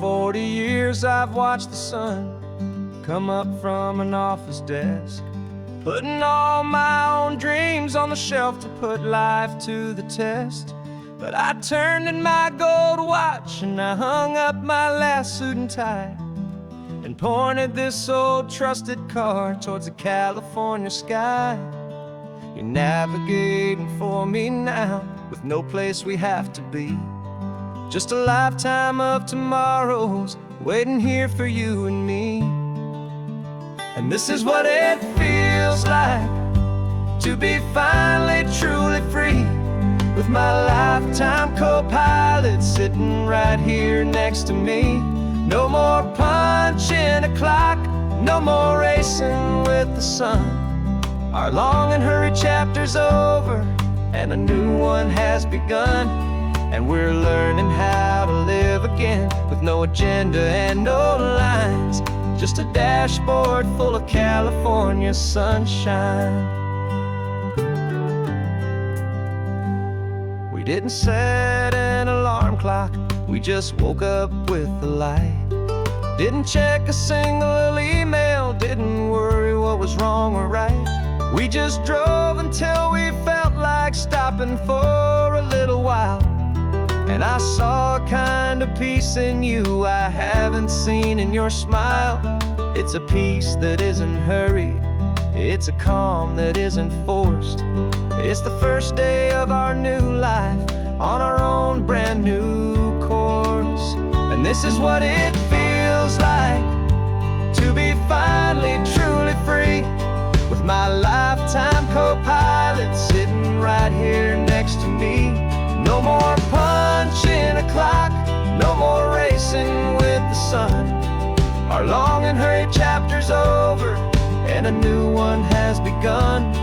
40 years I've watched the sun come up from an office desk, putting all my own dreams on the shelf to put life to the test. But I turned in my gold watch and I hung up my last suit and tie, and pointed this old trusted car towards the California sky. You're navigating for me now, with no place we have to be. Just a lifetime of tomorrows waiting here for you and me. And this is what it feels like to be finally truly free, with my lifetime co-pilot sitting right here next to me. No more punching a clock, no more racing with the sun. Our long and hurried chapter's over, and a new one has begun. And we're learning how to live again, with no agenda and no lines, just a dashboard full of California sunshine. We didn't set an alarm clock, we just woke up with the light. Didn't check a single email, didn't worry what was wrong or right. We just drove until we felt like stopping for a little while. And I saw a kind of peace in you I haven't seen in your smile. It's a peace that isn't hurried, it's a calm that isn't forced. It's the first day of our new life on our own brand new course. And this is what it feels like to be finally truly free, with my lifetime co-pilot sitting right here next to me. No more punching a clock, no more racing with the sun. Our long and hurried chapter's over, and a new one has begun.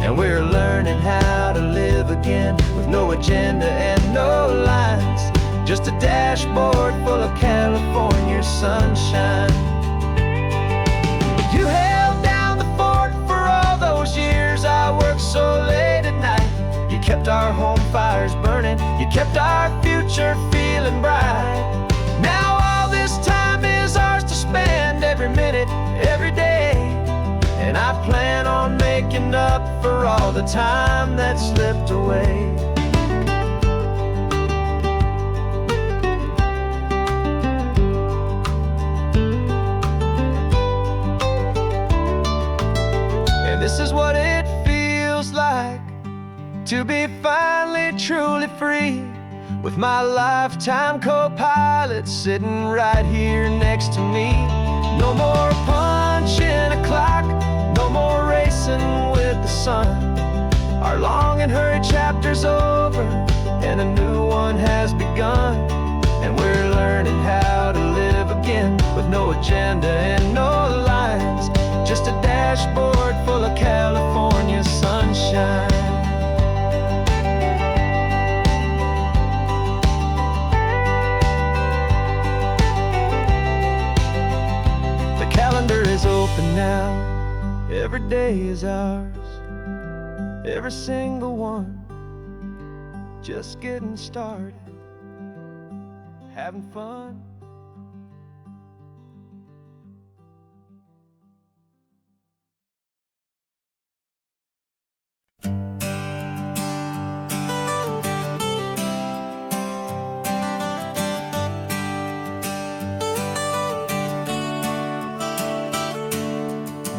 And we're learning how to live again, with no agenda and no lines, just a dashboard full of California sunshine. You held down the fort for all those years I worked so late at night. You kept our home fires burning, you kept our future feeling bright. Now all this time is ours to spend, every minute, every day. And I plan on making up for all the time that slipped away. And this is what it feels like to be finally truly free, with my lifetime co-pilot sitting right here next to me. No more punching a clock, no more racing with the sun. Our long and hurried chapter's over, and a new one has begun. And we're learning how to live again, with no agenda and no lines, just a dashboard full of California sunshine. Is open now, every day is ours, every single one, just getting started, having fun.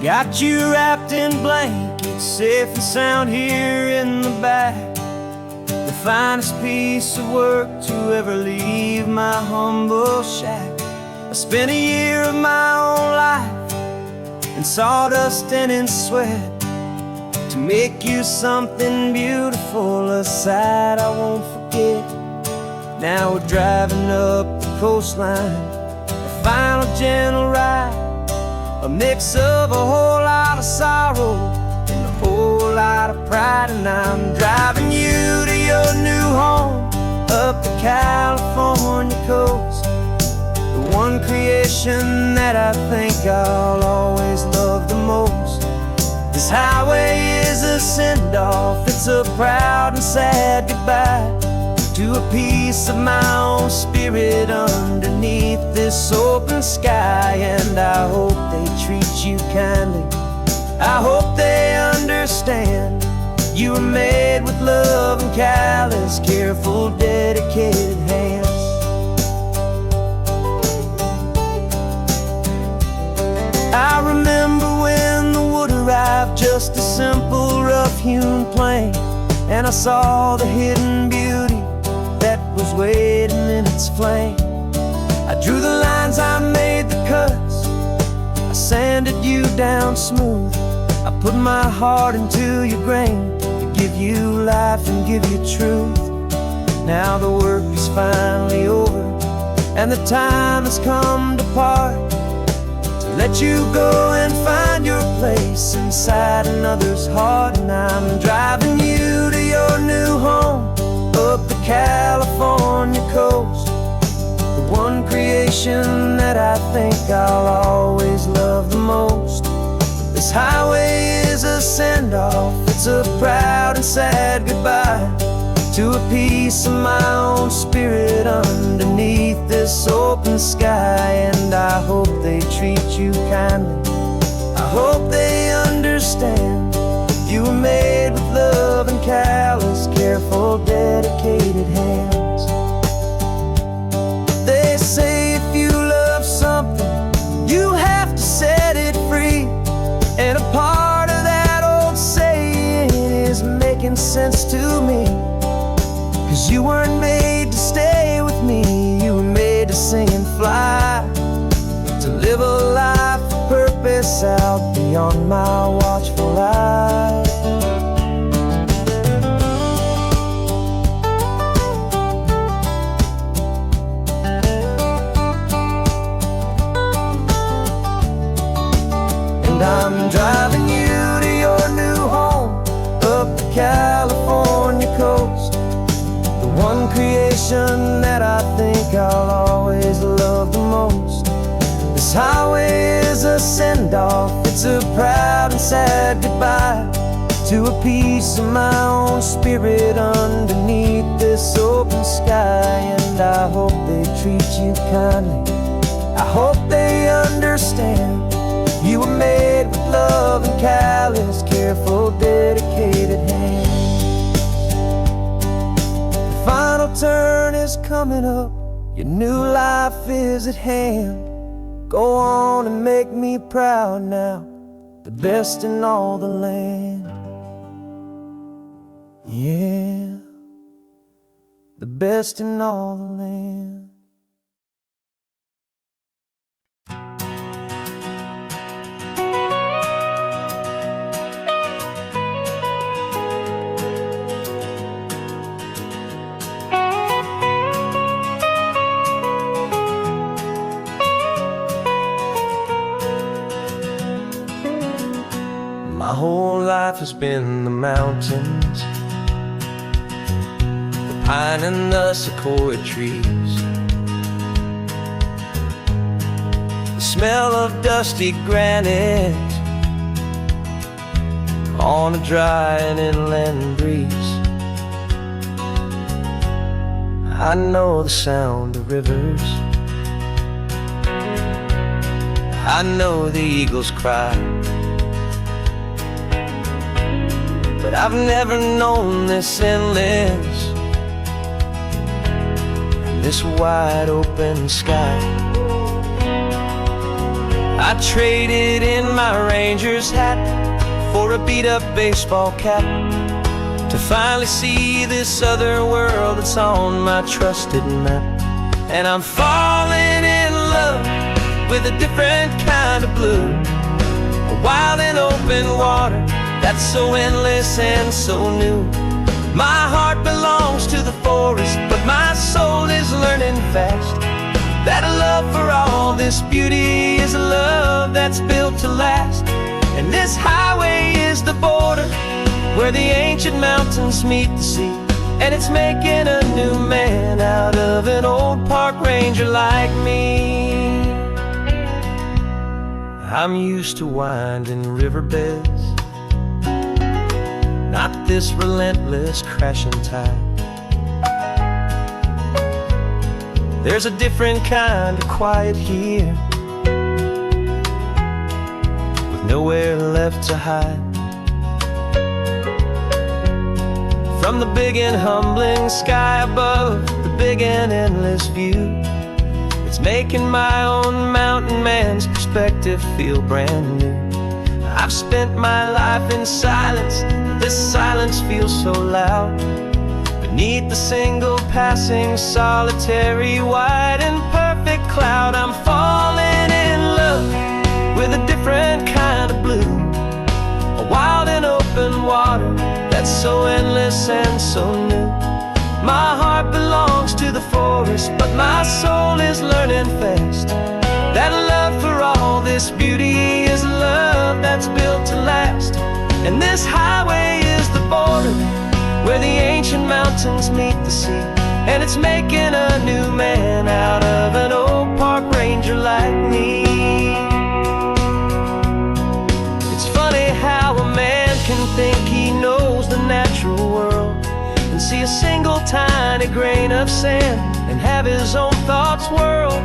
Got you wrapped in blankets, safe and sound here in the back. The finest piece of work to ever leave my humble shack. I spent a year of my own life in sawdust and in sweat, to make you something beautiful, a sight I won't forget. Now we're driving up the coastline, a final gentle ride, a mix of a whole lot of sorrow and a whole lot of pride. And I'm driving you to your new home up the California coast, the one creation that I think I'll always love the most. This highway is a send-off, it's a proud and sad goodbye to a piece of my own spirit underneath this open sky. And I hope they treat you kindly, I hope they understand. You were made with love and callous, careful, dedicated hands. I remember when the wood arrived, just a simple rough-hewn plank, and I saw the hidden beauty that was waiting in its flame. I drew the lines, I made the cuts, I sanded you down smooth. I put my heart into your grain to give you life and give you truth. Now the work is finally over, and the time has come to part, to let you go and find your place inside another's heart. And I'm driving you to your new home up the California coast, the one creation that I think I'll always love the most. This highway is a send-off, it's a proud and sad goodbye to a piece of my own spirit underneath this open sky. And I hope they treat you kindly, I hope they understand. You were made with love and callous, careful, dedicated hands. They say if you love something, you have to set it free. And a part of that old saying is making sense to me, 'cause you weren't made to stay with me, you were made to sing and fly, to live a life of purpose out beyond my watchful eye. And I'm driving you to your new home up the California coast, the one creation that I think I'll always love the most. This highway is a send-off, it's a proud and sad goodbye to a piece of my own spirit underneath this open sky. And I hope they treat you kindly, I hope they understand. You were made with love and callous, careful, dedicated hands. The final turn is coming up, your new life is at hand. Go on and make me proud now, the best in all the land. Yeah, the best in all the land. My whole life has been the mountains, the pine and the sequoia trees, the smell of dusty granite on a dry and inland breeze. I know the sound of rivers, I know the eagles cry, but I've never known this endless and this wide open sky. I traded in my Ranger's hat for a beat-up baseball cap to finally see this other world that's on my trusted map. And I'm falling in love with a different kind of blue, a wild and open water that's so endless and so new. My heart belongs to the forest, but my soul is learning fast that a love for all this beauty is a love that's built to last. And this highway is the border where the ancient mountains meet the sea, and it's making a new man out of an old park ranger like me. I'm used to winding riverbeds, not this relentless crashing tide. There's a different kind of quiet here, with nowhere left to hide. From the big and humbling sky above, the big and endless view, it's making my own mountain man's perspective feel brand new. I've spent my life in silence, this silence feels so loud. Beneath the single passing solitary white and perfect cloud, I'm falling in love with a different kind of blue, a wild and open water that's so endless and so new. My heart belongs to the forest, but my soul is learning fast that love for all this beauty is love that's built to last. And this highway is the border where the ancient mountains meet the sea, and it's making a new man out of an old park ranger like me. It's funny how a man can think he knows the natural world and see a single tiny grain of sand and have his own thoughts whirled.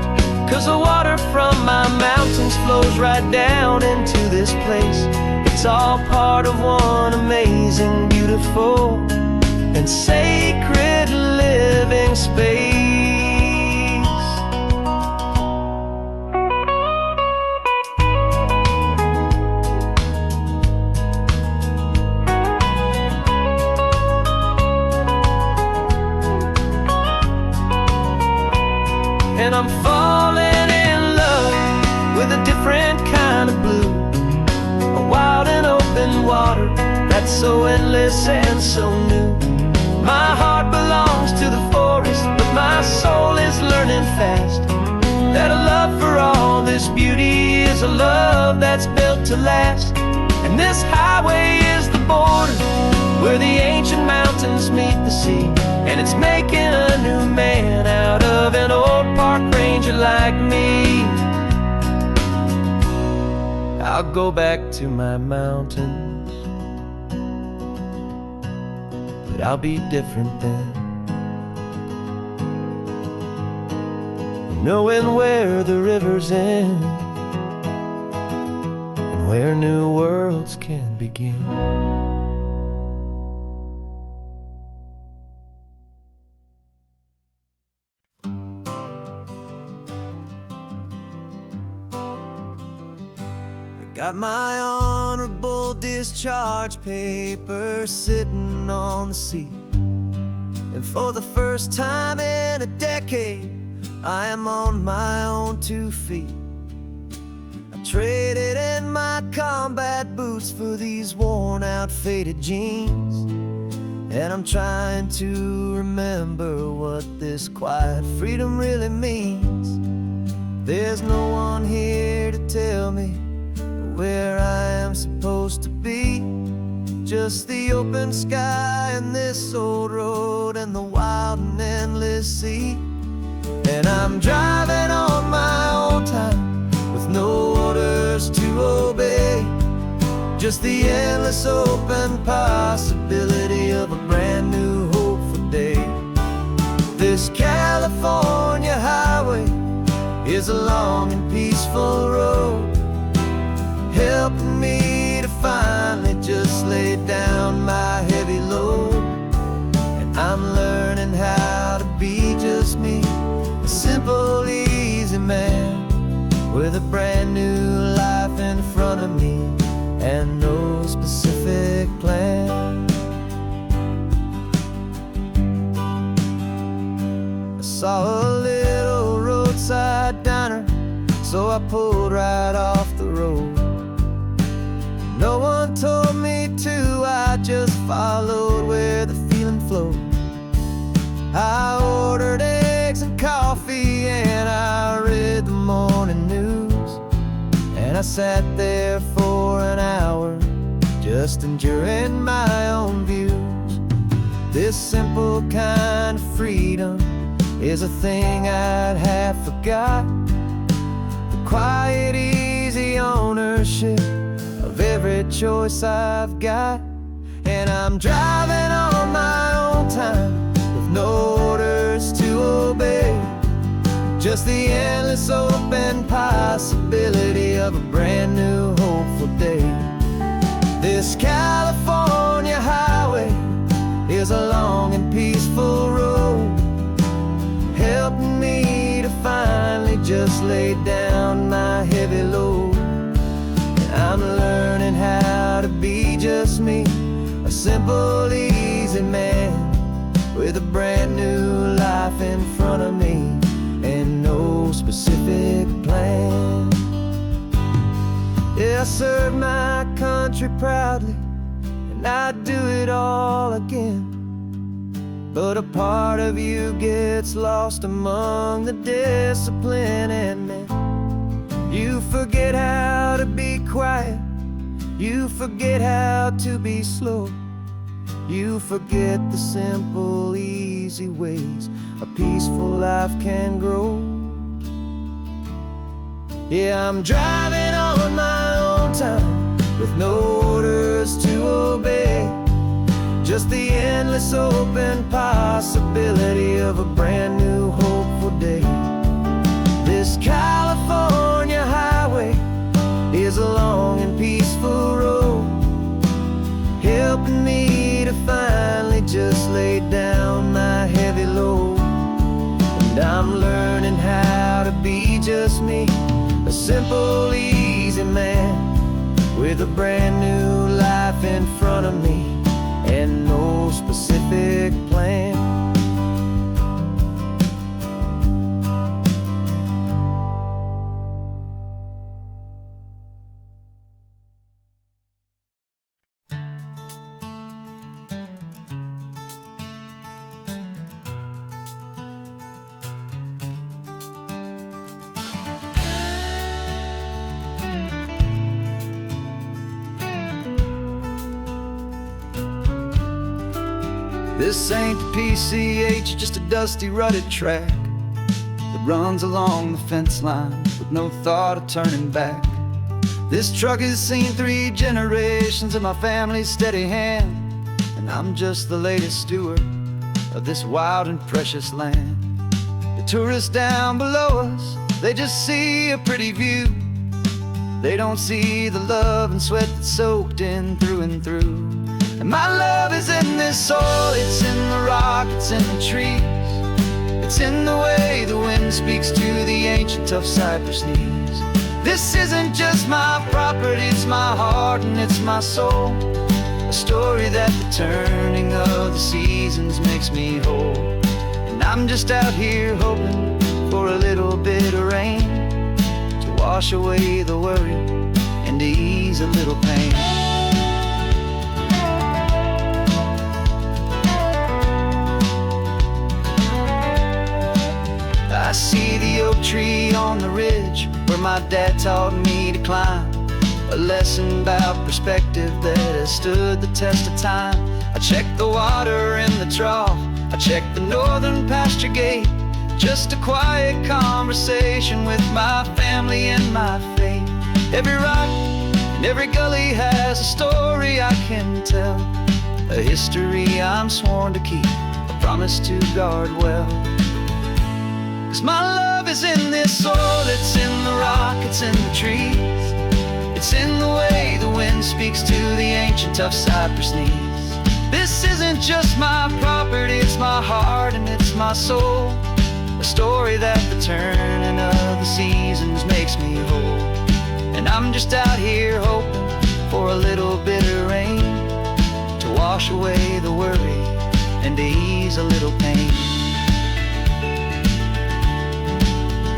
'Cause the water from my mountains flows right down into this place. It's all part of one amazing, beautiful, and sacred living space. And I'm falling in love with a different kind of blue, a wild and open water that's so endless and so new. My heart belongs to the forest, but my soul is learning fast that a love for all this beauty is a love that's built to last. And this highway is the border where the ancient mountains meet the sea, and it's making a new man out of an old park ranger like me. I'll go back to my mountains, but I'll be different then, knowing where the rivers end and where new worlds can begin. Got my honorable discharge paper sitting on the seat, and for the first time in a decade, I am on my own 2 feet. I traded in my combat boots for these worn out faded jeans, and I'm trying to remember what this quiet freedom really means. There's no one here to tell me where I am supposed to be, just the open sky and this old road and the wild and endless sea. And I'm driving on my own time with no orders to obey, just the endless open possibility of a brand new hopeful day. This California highway is a long and peaceful road, helping me to finally just lay down my heavy load. And I'm learning how to be just me, a simple, easy man with a brand new life in front of me and no specific plan. I saw a little roadside diner, so I pulled right off the road. No one told me to, I just followed where the feeling flowed. I ordered eggs and coffee and I read the morning news, and I sat there for an hour just enduring my own views. This simple kind of freedom is a thing I'd have forgot, the quiet, easy ownership of every choice I've got. And I'm driving on my own time with no orders to obey, Just the endless open possibility of a brand new hopeful day. This California highway is a long and peaceful road, helping me to finally just lay down my heavy load. And I'm learning how to be just me, a simple, easy man with a brand new life in front of me and no specific plan. Yeah, I serve my country proudly, and I'd do it all again. But a part of you gets lost among the discipline and men. You forget how to be quiet, you forget how to be slow, you forget the simple, easy ways a peaceful life can grow. Yeah, I'm driving on my own time with no orders to obey, just the endless open possibility of a brand new hopeful day. This California highway is a long and peaceful road, helping me to finally just lay down my heavy load. And I'm learning how to be just me, a simple, easy man with a brand new life in front of me and no specific plan. This ain't the PCH, just a dusty, rutted track that runs along the fence line with no thought of turning back. This truck has seen 3 generations of my family's steady hand, and I'm just the latest steward of this wild and precious land. The tourists down below us, they just see a pretty view. They don't see the love and sweat that's soaked in through and through. And my love is in this soil, it's in the rock, it's in the trees. It's in the way the wind speaks to the ancient tough cypress knees. This isn't just my property, it's my heart and it's my soul, a story that the turning of the seasons makes me whole. And I'm just out here hoping for a little bit of rain to wash away the worry and to ease a little pain. I see the oak tree on the ridge where my dad taught me to climb, a lesson about perspective that has stood the test of time. I check the water in the trough, I check the northern pasture gate, just a quiet conversation with my family and my faith. Every rock and every gully has a story I can tell, a history I'm sworn to keep, a promise to guard well. 'Cause my love is in this soil, it's in the rock, it's in the trees. It's in the way the wind speaks to the ancient tough cypress knees. This isn't just my property, it's my heart and it's my soul, a story that the turning of the seasons makes me whole. And I'm just out here hoping for a little bit of rain to wash away the worry and to ease a little pain.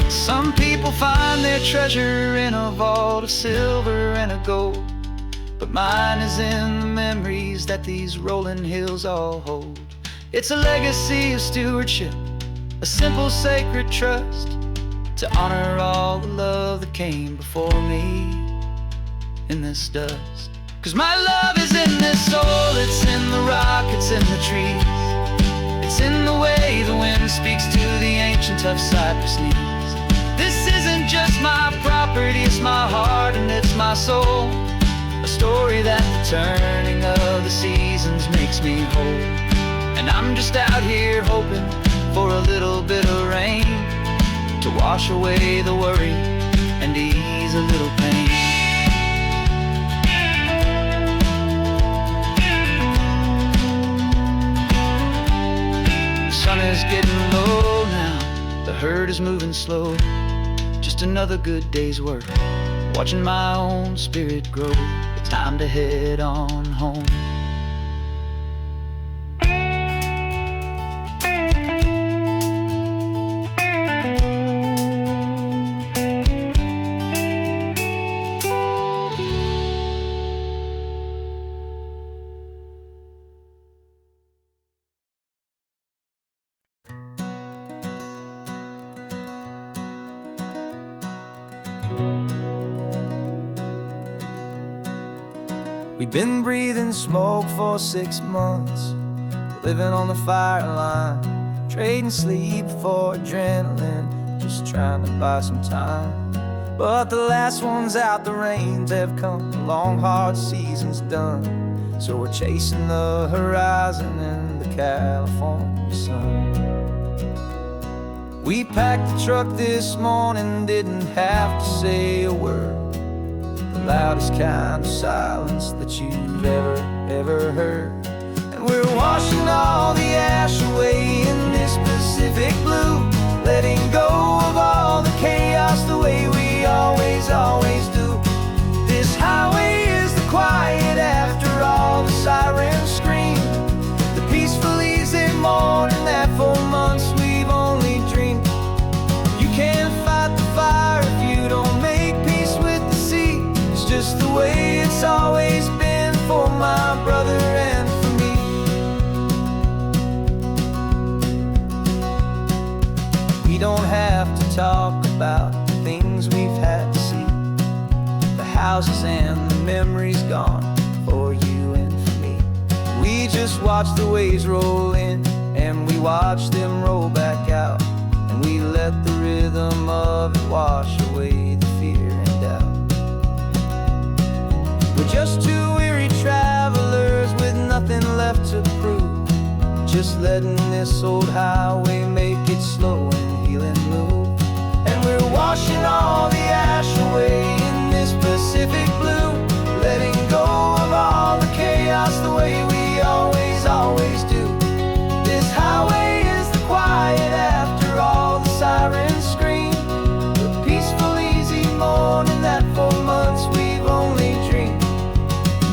Some people find their treasure in a vault of silver and of gold, but mine is in the memories that these rolling hills all hold. It's a legacy of stewardship, a simple sacred trust, to honor all the love that came before me in this dust. 'Cause my love is in this soul, it's in the rock, it's in the trees. It's in the way the wind speaks to the ancient tough cypress knees. This isn't just my property, it's my heart and it's my soul, a story that the turning of the seasons makes me whole. And I'm just out here hoping for a little bit of rain to to wash away the worry and ease a little pain. The sun is getting low now, the herd is moving slow. Just another good day's work, watching my own spirit grow. It's time to head on home. We've been breathing smoke for 6 months, living on the fire line, trading sleep for adrenaline, just trying to buy some time. But the last one's out, the rains have come, the long hard season's done. So we're chasing the horizon in the California sun. We packed the truck this morning, didn't have to say a word. The loudest kind of silence that you've ever heard. And we're washing all the ash away in this Pacific blue, letting go of all the chaos the way we always do. This highway is the quiet after all the sirens scream, the peaceful easy morning that for months we've only dreamed. You can't fight the fire if you don't make peace with the sea. It's just the way it's always been for my brother and for me. We don't have to talk about the things we've had to see, the houses and the memories gone for you and for me. We just watch the waves roll in and we watch them roll back out, and we let the rhythm of it wash away the fear and doubt. We're just two weary travelers with nothing left to prove, just letting this old highway make it slow and healing move. And we're washing all the ash away in this Pacific blue, letting go of all the chaos the way we always do. This highway is the quiet after all the sirens scream, the peaceful easy morning that for months we've only dreamed.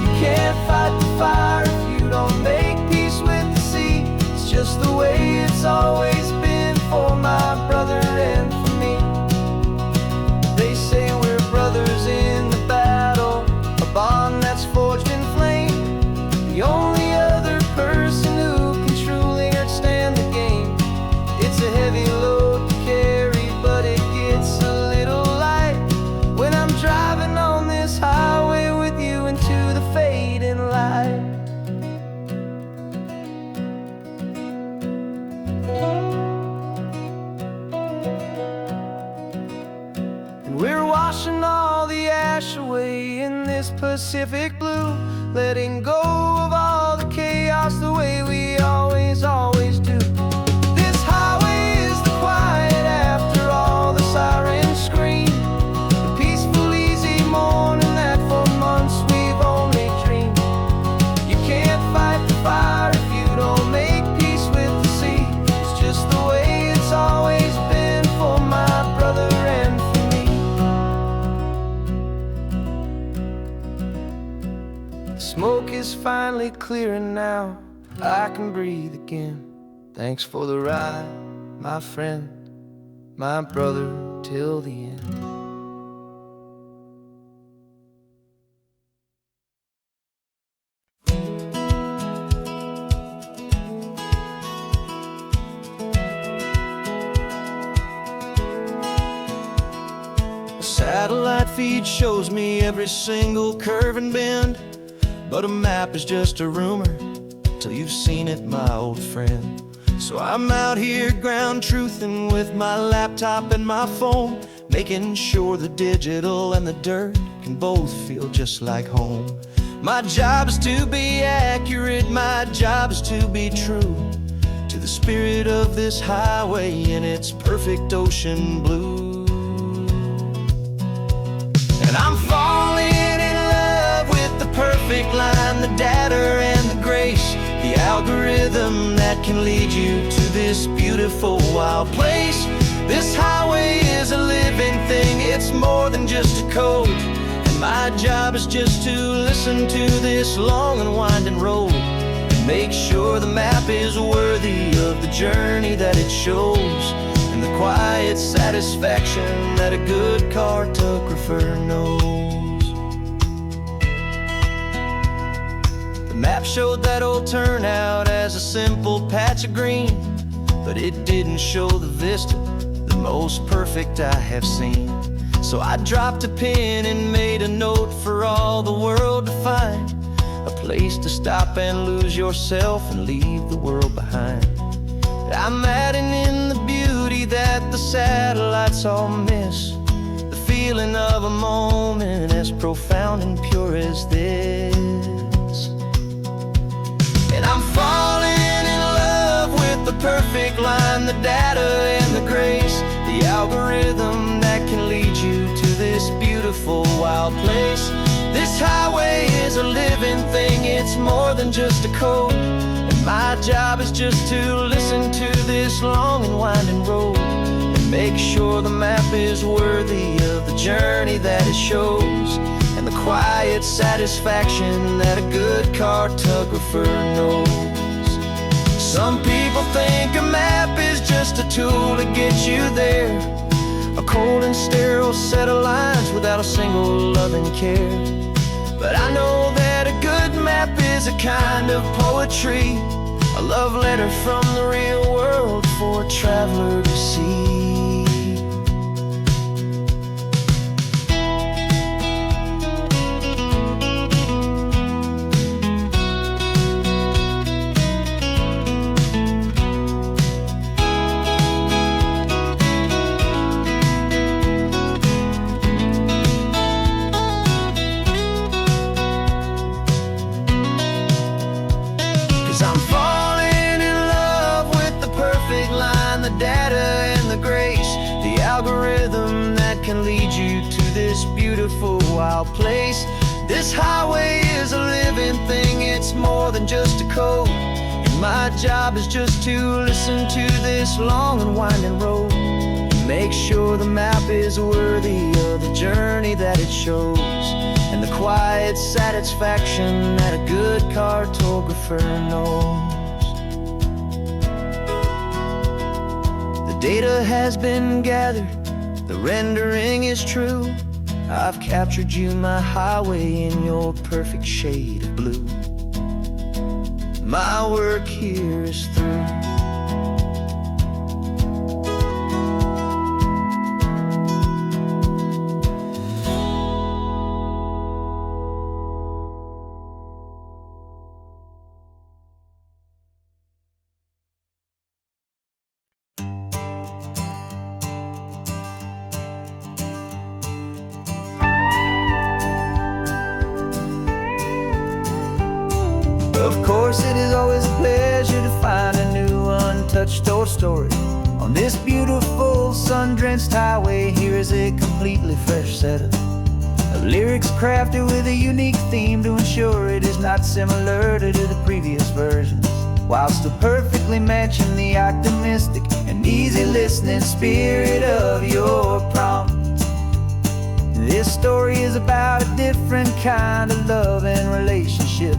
You can't fight the fire if you don't make peace with the sea. It's just the way it's always been for my brother and for me. They say we're brothers in the battle, a bond that's forged in flame. The only other person who can truly understand the game. It's a heavy load to carry, but it gets a little light when I'm driving on this highway with you into the fading light. And we're washing all the ash away in this Pacific blue, letting go of all the chaos the way we always do. This highway is the quiet after all the sirens scream, the peaceful easy morning that for months we've only dreamed. You can't fight the fire if you don't make peace with the sea. It's just the way it's always been for my brother and for me. The smoke is finally clearing now, I can breathe again. Thanks for the ride, my friend, my brother, till the end. A satellite feed shows me every single curve and bend, but a map is just a rumor till you've seen it, my old friend. So I'm out here ground truthing with my laptop and my phone, making sure the digital and the dirt can both feel just like home. My job is to be accurate, my job is to be true to the spirit of this highway in its perfect ocean blue. And I'm falling in love with the perfect line, the data and the grace, the algorithm that can lead you to this beautiful wild place. This highway is a living thing, it's more than just a code. And my job is just to listen to this long and winding road and make sure the map is worthy of the journey that it shows, and the quiet satisfaction that a good cartographer knows. The map showed that old turnout as a simple patch of green, but it didn't show the vista, the most perfect I have seen. So I dropped a pin and made a note for all the world to find, a place to stop and lose yourself and leave the world behind. I'm adding in the beauty that the satellites all miss, the feeling of a moment as profound and pure as this. And I'm falling in love with the perfect line, the data and the grace, the algorithm that can lead you to this beautiful wild place. This highway is a living thing, it's more than just a code. And my job is just to listen to this long and winding road and make sure the map is worthy of the journey that it shows, and the quiet satisfaction that a good cartographer knows. Some people think a map is just a tool to get you there, a cold and sterile set of lines without a single loving care. But I know that a good map is a kind of poetry, a love letter from the real world for a traveler to see. 'Cause I'm falling in love with the perfect line, the data and the grace, the algorithm that can lead you to this beautiful wild place. This highway is a living thing, it's more than just a code. And my job is just to listen to this long and winding road and make sure the map is worthy of the journey that it shows, and the quiet satisfaction that a good cartographer knows. The data has been gathered, the rendering is true. I've captured you, my highway, in your perfect shade of blue. My work here is through. Of course, it is always a pleasure to find a new untouched old story. On this beautiful sun-drenched highway, here is a completely fresh set of lyrics crafted with a unique theme to ensure it is not similar to the previous versions, while still perfectly matching the optimistic and easy listening spirit of your prompt. This story is about a different kind of love and relationship.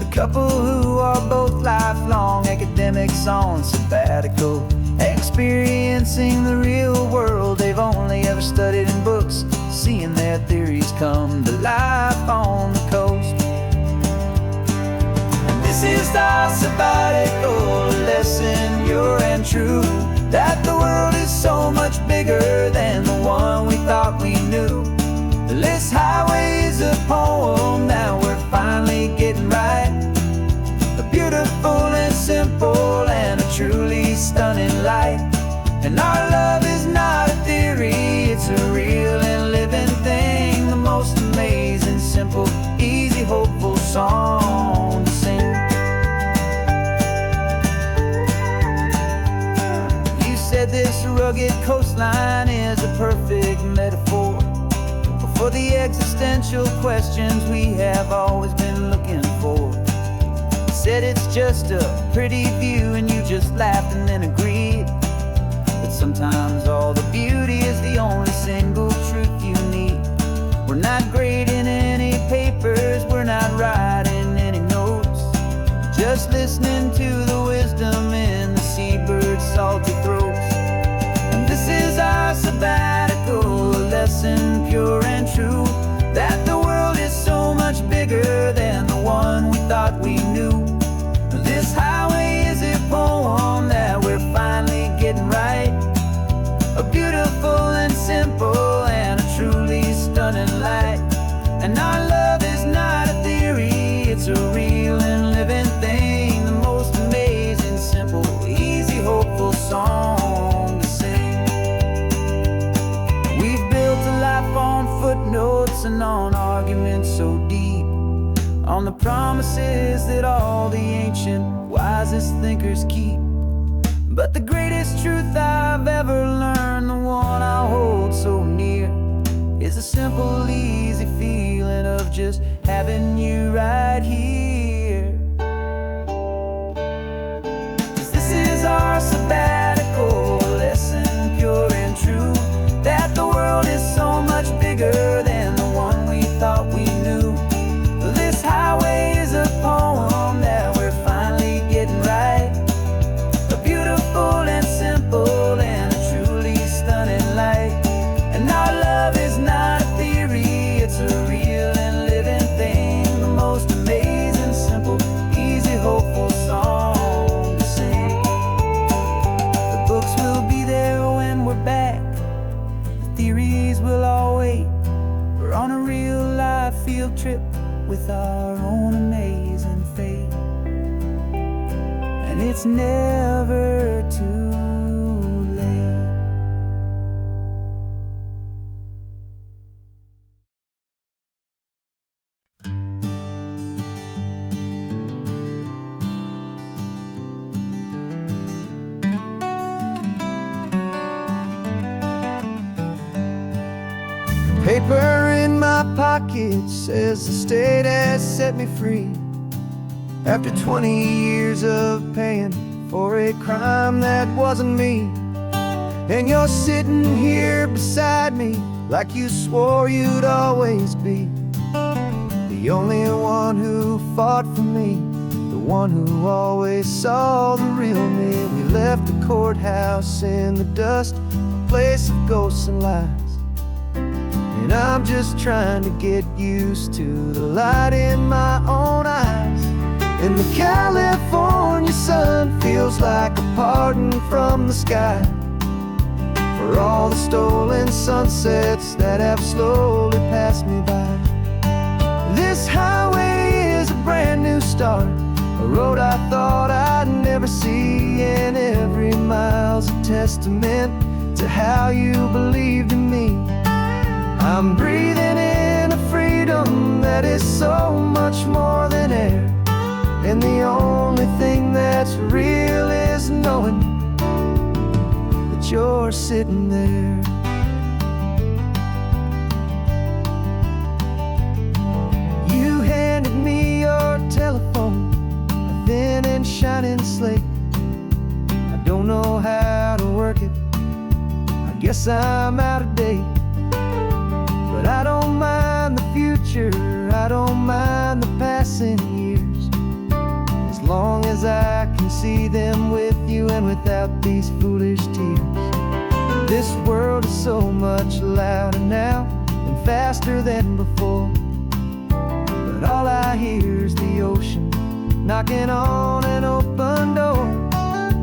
A couple who are both lifelong academics on sabbatical, experiencing the real world they've only ever studied in books, seeing their theories come to life on the coast. And this is our sabbatical lesson, pure and true, that the world is so much bigger than the one we thought we knew. This highway is a poem that we're finally getting right, a beautiful and simple and a truly stunning light. And our love is not a theory, it's a real and living thing, the most amazing, simple, easy, hopeful song to sing. rugged coastline is a perfect metaphor for the existential questions we have always been looking for. You said it's just a pretty view and you just laughed and then agreed. But sometimes all the beauty is the only single truth you need. We're not grading any papers, we're not writing any notes, just listening to the wisdom in the seabird's salty throats. And this is our sabbatical, a lesson pure and true, that the world is so much bigger than the one we thought we knew. This highway is a poem that we're finally getting right, a beautiful and simple and a truly stunning light. And our love is not a theory, it's a real and living thing, the most amazing, simple, easy, hopeful song to sing. We've built a life on footnotes and on arguments so deep, on the promises that all the ancient, wisest thinkers keep. But the greatest truth I've ever learned, the one I hold so near, is a simple, easy feeling of just having you right here. 'Cause this is our sabbatical, a lesson pure and true, that the world is so much bigger than the one we thought we knew. This highway is a poem that we're finally getting right, a beautiful and simple and a truly stunning light. And our love is not a theory, it's a real and living thing, the most amazing, simple, easy, hopeful song to sing. The books will be there when we're back, the theories will all wait. We're on a real life field trip with our own amazing fate, and it's never too late. Paper in my pocket says the state has set me free, after 20 years of paying for a crime that wasn't me. And you're sitting here beside me like you swore you'd always be, the only one who fought for me, the one who always saw the real me. We left the courthouse in the dust, a place of ghosts and lies, and I'm just trying to get used to the light in my own eyes. And the California sun feels like a pardon from the sky for all the stolen sunsets that have slowly passed me by. This highway is a brand new start, a road I thought I'd never see, and every mile's a testament to how you believed in me. I'm breathing in a freedom that is so much more than air, and the only thing that's real is knowing that you're sitting there. You handed me your telephone, a thin and shining slate. I don't know how to work it, I guess I'm out of date. But I don't mind the future, I don't mind the passing years, as long as I can see them with you and without these foolish tears. This world is so much louder now and faster than before, but all I hear is the ocean knocking on an open door.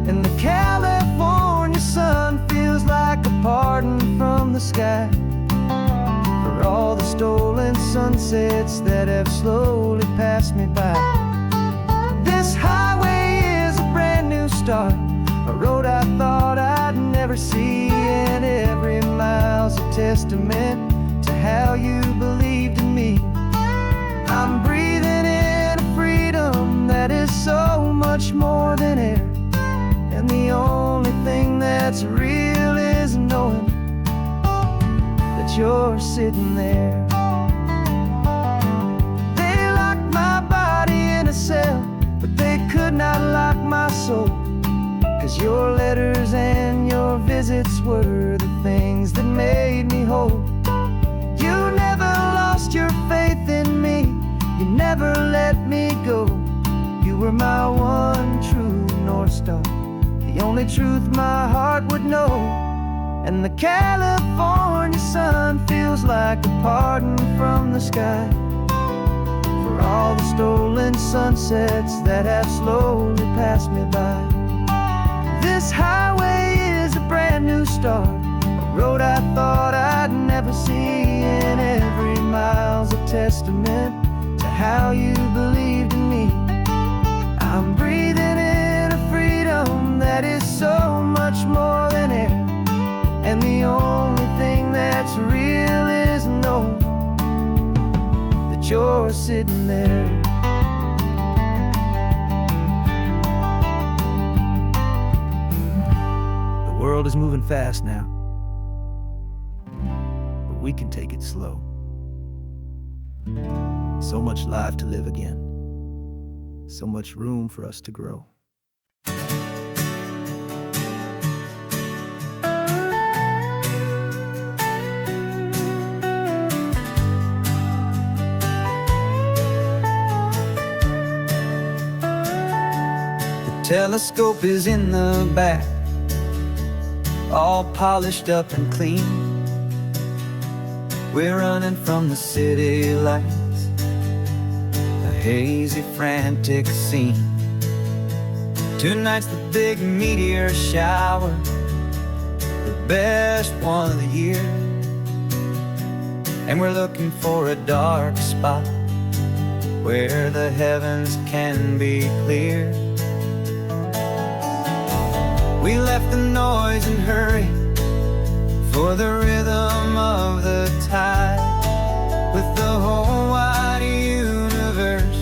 And the California sun feels like a pardon from the sky for all the stolen sunsets that have slowly passed me by. This highway is a brand new start, a road I thought I'd never see, and every mile's a testament to how you believed in me. I'm breathing in a freedom that is so much more than air, and the only thing that's real is knowing that you're sitting there. They locked my body in a cell, but they could not lock my soul. 'Cause your letters and your visits were the things that made me whole. You never lost your faith in me, you never let me go. You were my one true North Star, the only truth my heart would know. And the California sun feels like a pardon from the sky for all the stolen sunsets that have slowly passed me by. This highway is a brand new start, a road I thought I'd never see, and every mile's a testament to how you believed in me. I'm breathing in a freedom that is so much more than air, and the only thing that's real is knowing that you're sitting there. The world is moving fast now, but we can take it slow. So much life to live again, so much room for us to grow. The telescope is in the back, all polished up and clean. We're running from the city lights, a hazy, frantic scene. Tonight's the big meteor shower, the best one of the year. And we're looking for a dark spot where the heavens can be clear. We left the noise and hurry for the rhythm of the tide, with the whole wide universe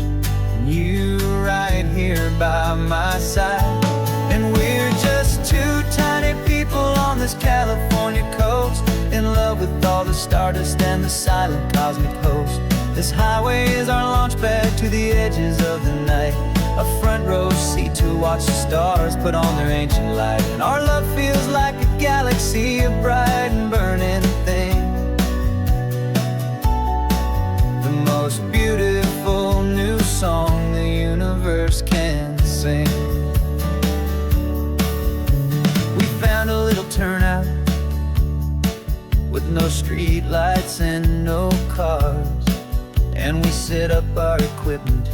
and you right here by my side. And we're just two tiny people on this California coast, in love with all the stardust and the silent cosmic host. This highway is our launch pad to the edges of the night, a front row seat to watch the stars put on their ancient light. And our love feels like a galaxy, a bright and burning thing, the most beautiful new song the universe can sing. We found a little turnout with no street lights and no cars, and we set up our equipment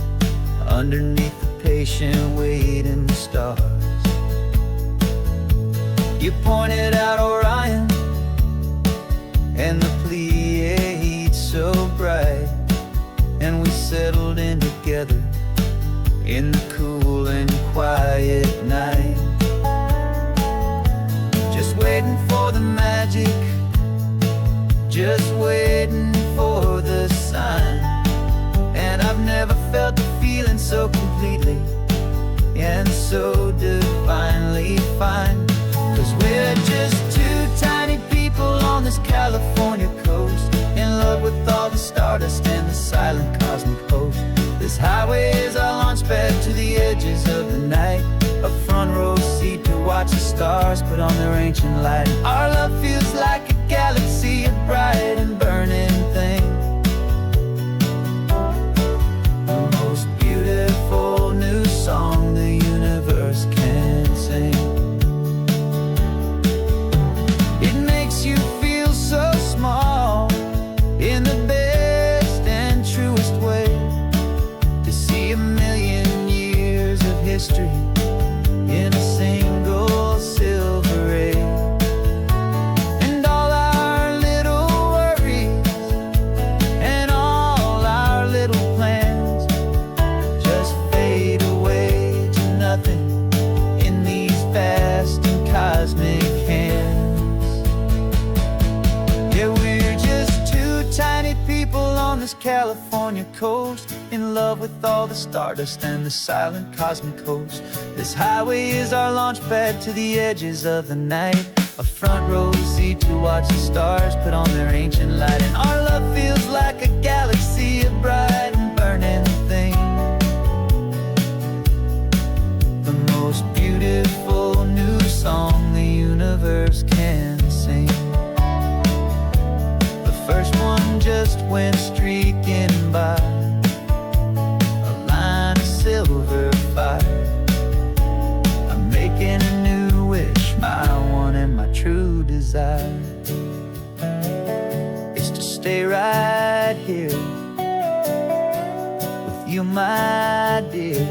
underneath the patient waiting stars. You pointed out Orion and the Pleiades so bright, and we settled in together in the cool and quiet night, just waiting for the magic, just waiting for the sign. And I've never felt the feeling so completely and so divinely fine. 'Cause we're just two tiny people on this California coast, in love with all the stardust and the silent cosmic host. This highway is our launch pad to the edges of the night, a front row seat to watch the stars put on their ancient light. Our love feels like a galaxy, a bright and burning thing, the most beautiful new song the universe can sing. It makes you feel so small in the best and truest way, to see a million years of history in a single silver ray. And all our little worries and all our little plans just fade away to nothing in these vast and cosmic hands. Yeah, we're just two tiny people on this California coast, in love with all the stardust and the silent cosmic host. This highway is our launch pad to the edges of the night, a front row seat to watch the stars put on their ancient light. And our love feels like a galaxy of bright and burning things, the most beautiful new song the universe can sing. The first one just went streaking by, a line of silver fire. I'm making a new wish, my one and my true desire is to stay right here with you, my dear.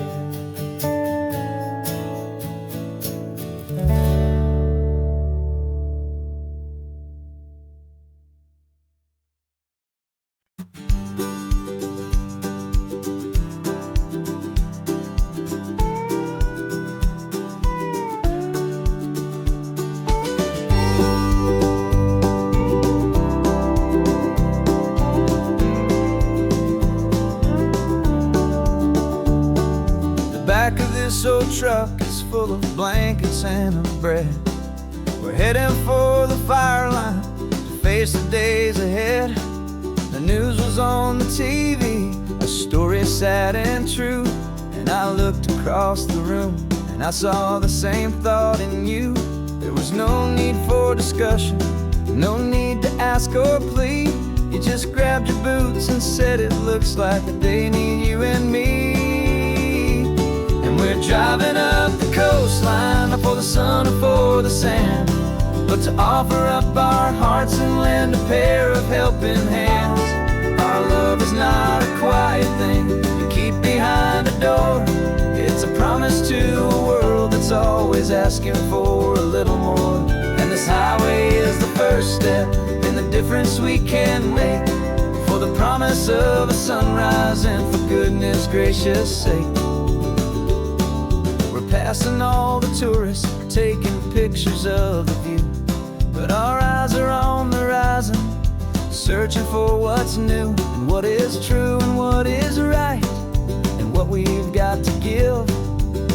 Back of this old truck is full of blankets and of bread. We're heading for the fire line to face the days ahead. The news was on the TV, a story sad and true. And I looked across the room and I saw the same thought in you. There was no need for discussion, no need to ask or plead. You just grabbed your boots and said it looks like the day need you and me. We're driving up the coastline, not for the sun or for the sand, but to offer up our hearts and lend a pair of helping hands. Our love is not a quiet thing you keep behind a door. It's a promise to a world that's always asking for a little more. And this highway is the first step in the difference we can make, for the promise of a sunrise and for goodness gracious sake. Passing all the tourists, taking pictures of the view, but our eyes are on the horizon, searching for what's new and what is true and what is right, and what we've got to give.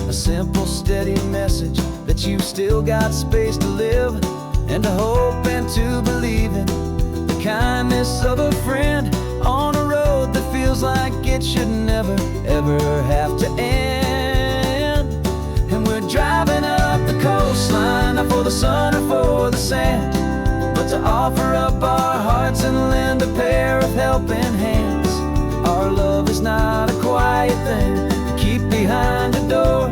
A simple, steady message that you've still got space to live, and to hope and to believe in the kindness of a friend on a road that feels like it should never, ever have to end. And we're driving up the coastline, not for the sun or for the sand, but to offer up our hearts and lend a pair of helping hands. Our love is not a quiet thing to keep behind a door.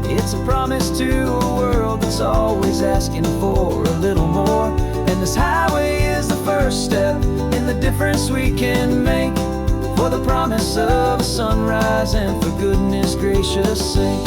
It's a promise to a world that's always asking for a little more. And this highway is the first step in the difference we can make, for the promise of a sunrise and for goodness gracious sake.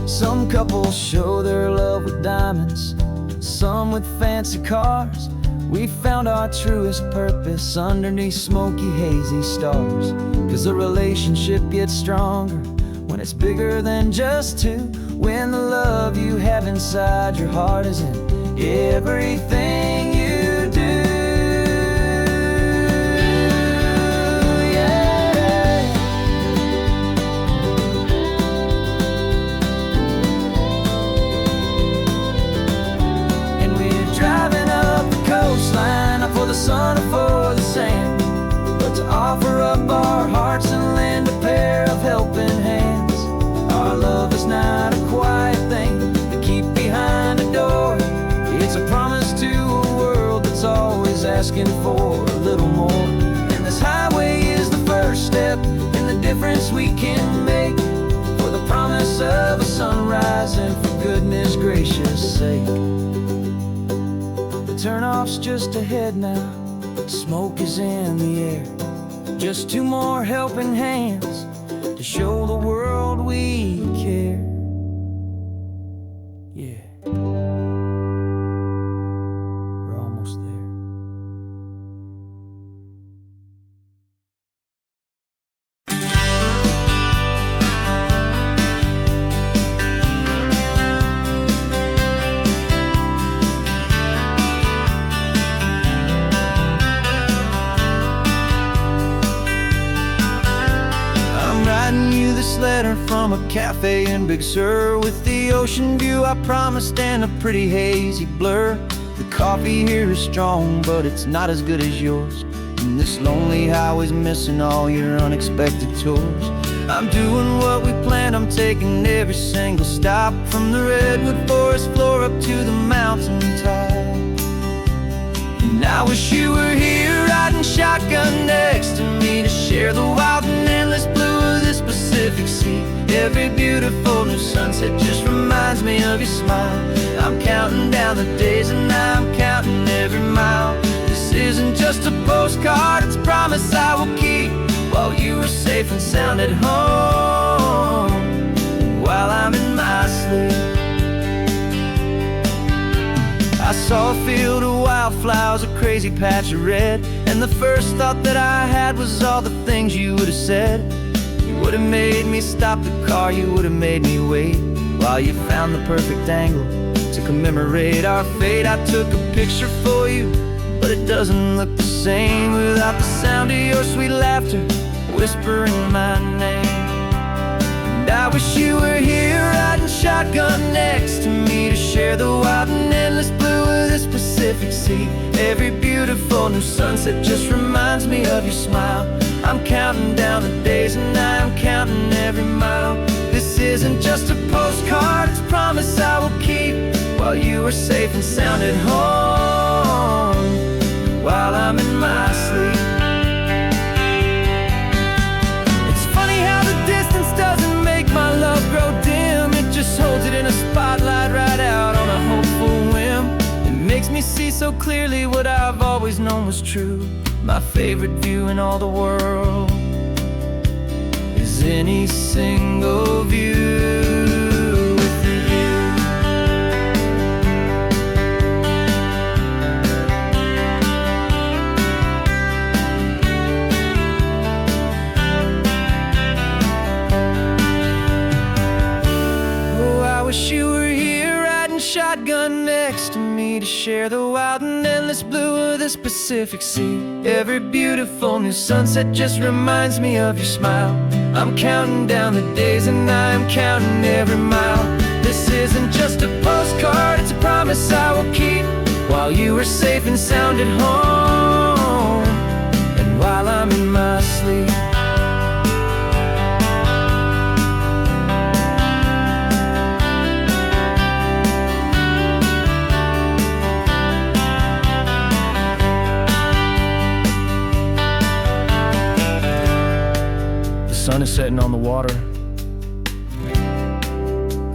Some couples show their love with diamonds, some with fancy cars. We found our truest purpose underneath smoky, hazy stars. 'Cause the relationship gets stronger when it's bigger than just two, when the love you have inside your heart is in everything you do. For the sun or for the sand, but to offer up our hearts and lend a pair of helping hands. Our love is not a quiet thing to keep behind a door. It's a promise to a world that's always asking for a little more. And this highway is the first step in the difference we can make, for the promise of a sunrise and for goodness gracious sake. Turnoff's just ahead now, smoke is in the air. Just two more helping hands to show the world we care. Yeah, we're almost there. You newsletter from a cafe in Big Sur, with the ocean view I promised and a pretty hazy blur. The coffee here is strong, but it's not as good as yours, and this lonely highway's missing all your unexpected tours. I'm doing what we planned, I'm taking every single stop, from the redwood forest floor up to the mountain top. And I wish you were here riding shotgun next to me, to share the wild and endless blue of this Pacific Sea. Every beautiful new sunset just reminds me of your smile. I'm counting down the days and I'm counting every mile. This isn't just a postcard, it's a promise I will keep, while you are safe and sound at home, while I'm in my sleep. I saw a field of wildflowers, a crazy patch of red, and the first thought that I had was all the things you would have said. You would have made me stop the car, you would have made me wait, while you found the perfect angle to commemorate our fate. I took a picture for you, but it doesn't look the same without the sound of your sweet laughter whispering my name. And I wish you were here riding shotgun next to me, to share the wild and endless blue of this Pacific Sea. Every beautiful new sunset just reminds me of your smile. I'm counting down the days and I'm counting every mile. This isn't just a postcard, it's a promise I will keep, while you are safe and sound at home, while I'm in my sleep. It's funny how the distance doesn't make my love grow dim, it just holds it in a spotlight right out on a hopeful whim. It makes me see so clearly what I've always known was true. My favorite view in all the world is any single view with you. Oh, I wish you were here riding shotgun next to me, to share the wild and endless blue of this Pacific Sea. Every beautiful new sunset just reminds me of your smile. I'm counting down the days and I'm counting every mile. This isn't just a postcard, it's a promise I will keep, while you are safe and sound at home, and while I'm in my sleep. The sun is setting on the water.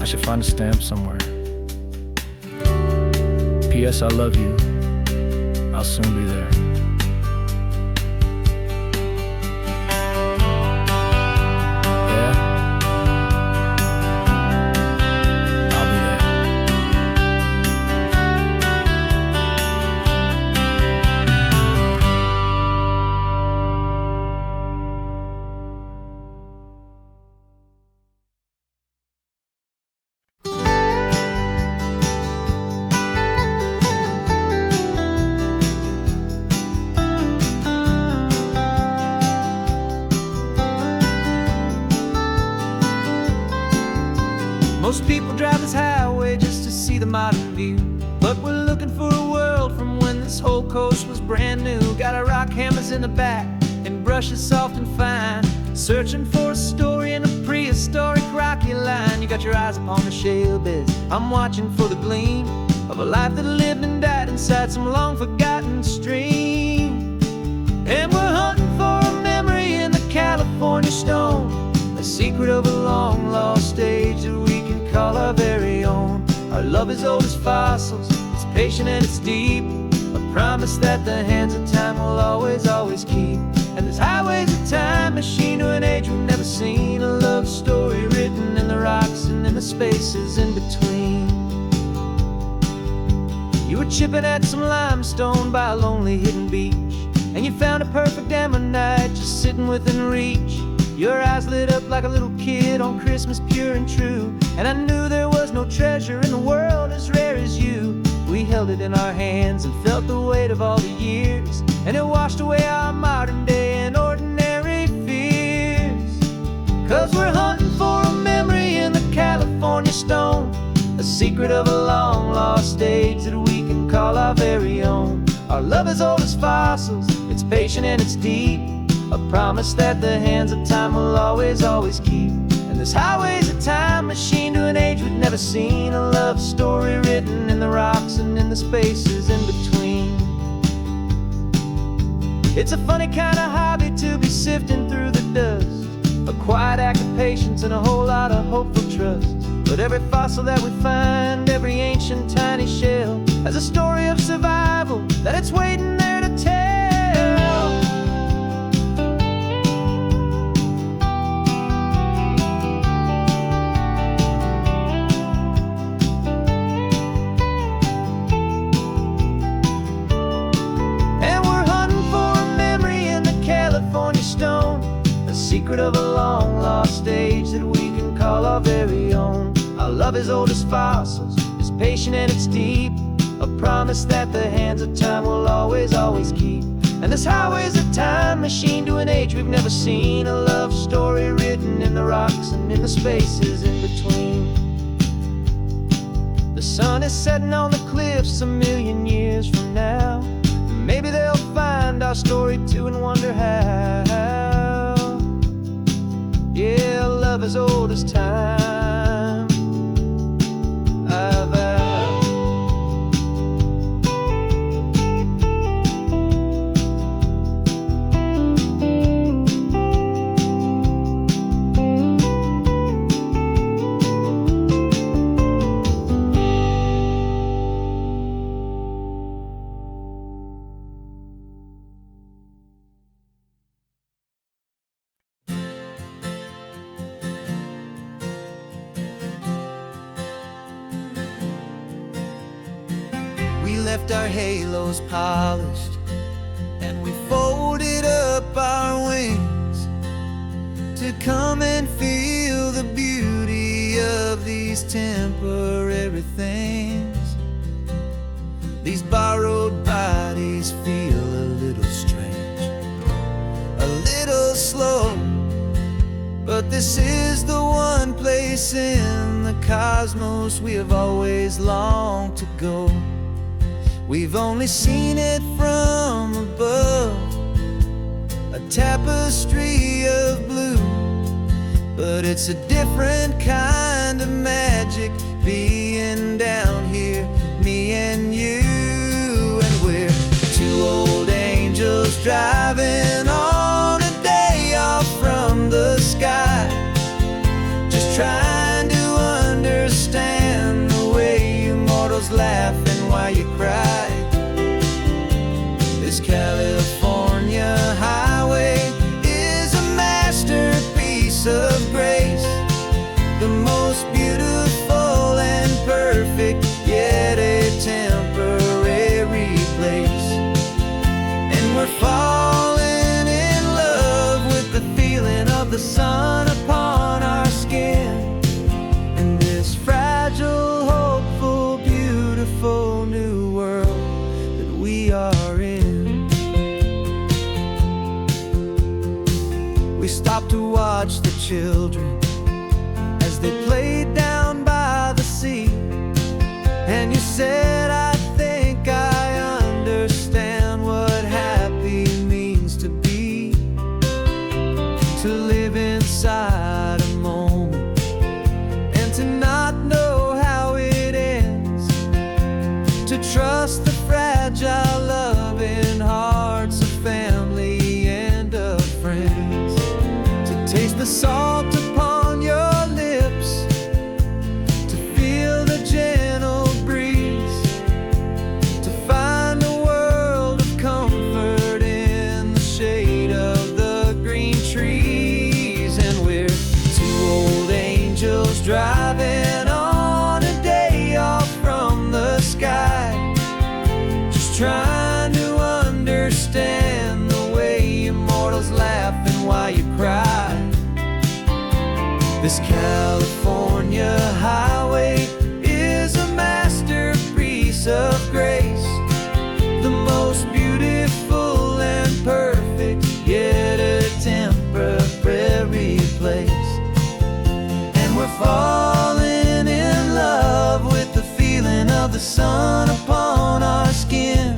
I should find a stamp somewhere. P.S. I love you. I'll soon be there. Yeah? I'll be there. Most people drive this highway just to see the modern view, but we're looking for a world from when this whole coast was brand new. Got our rock hammers in the back and brushes soft and fine, searching for a story in a prehistoric rocky line. You got your eyes upon the shale beds, I'm watching for the gleam of a life that lived and died inside some long forgotten stream. And we're hunting for a memory in the California stone, a secret of a long lost age that we can call our very own. Our love is old as fossils, it's patient and it's deep, a promise that the hands of time will always, always keep. And this highway's a time machine to an age we've never seen, a love story written in the rocks and in the spaces in between. You were chipping at some limestone by a lonely hidden beach, and you found a perfect ammonite just sitting within reach. Your eyes lit up like a little kid on Christmas, pure and true, and I knew there was no treasure in the world as rare as you. We held it in our hands and felt the weight of all the years, and it washed away our modern day and ordinary fears. 'Cause we're hunting for a memory in the California stone, a secret of a long lost age that we can call our very own. Our love is old as fossils, it's patient and it's deep, a promise that the hands of time will always, always keep. And this highway's a time machine to an age we've never seen, a love story written in the rocks and in the spaces in between. It's a funny kind of hobby to be sifting through the dust, a quiet act of patience and a whole lot of hopeful trust. But every fossil that we find, every ancient tiny shell, has a story of survival that it's waiting there to tell. And we're hunting for a memory in the California stone, a secret of a long lost age that we can call our very own. Our love is old as fossils, it's patient and it's deep, a promise that the hands of time will always, always keep. And this highway's a time machine to an age we've never seen, a love story written in the rocks and in the spaces in between. The sun is setting on the cliffs a million years from now. Maybe they'll find our story too and wonder how. Yeah, love is old as time, I vow. We left our halos polished, and we folded up our wings to come and feel the beauty of these temporary things. These borrowed bodies feel a little strange, a little slow, but this is the one place in the cosmos we have always longed to go. We've only seen it from above, a tapestry of blue, but it's a different kind of magic being down here, me and you. And we're two old angels driving on a day off from the sky, just trying to understand the way you mortals laugh and why you cry. This California highway is a masterpiece of grace, the most beautiful and perfect, yet a temporary place. And we're falling in love with the feeling of the sun upon our skin, in this fragile, hopeful, beautiful new world that we are in. We stopped to watch the children as they played down by the sea, and you said, I think I understand what happy means to be, to live inside a moment and to not know how it ends, to trust the fragile loving hearts of family and of friends, to taste the salt upon your lips, to feel the gentle breeze, to find a world of comfort in the shade of the green trees. And we're two old angels driving on a day off from the sky, just trying to understand the way immortals laugh and why you cry. This California highway is a masterpiece of grace, the most beautiful and perfect, yet a temporary place. we're falling in love with the feeling of the sun upon our skin,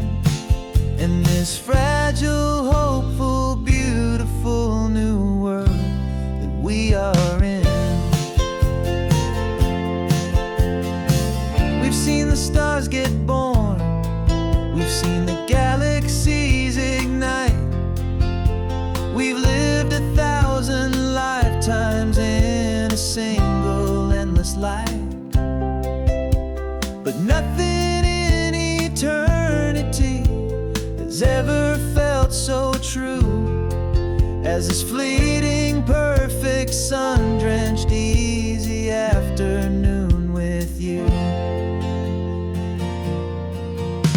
in this fragile, hopeful, beautiful new world that we are in. We've seen the stars get born, we've seen the galaxies ignite, we've lived 1,000 lifetimes in a single endless life. But nothing in eternity has ever felt so true as this fleeting, perfect, sun-drenched, easy afternoon with you.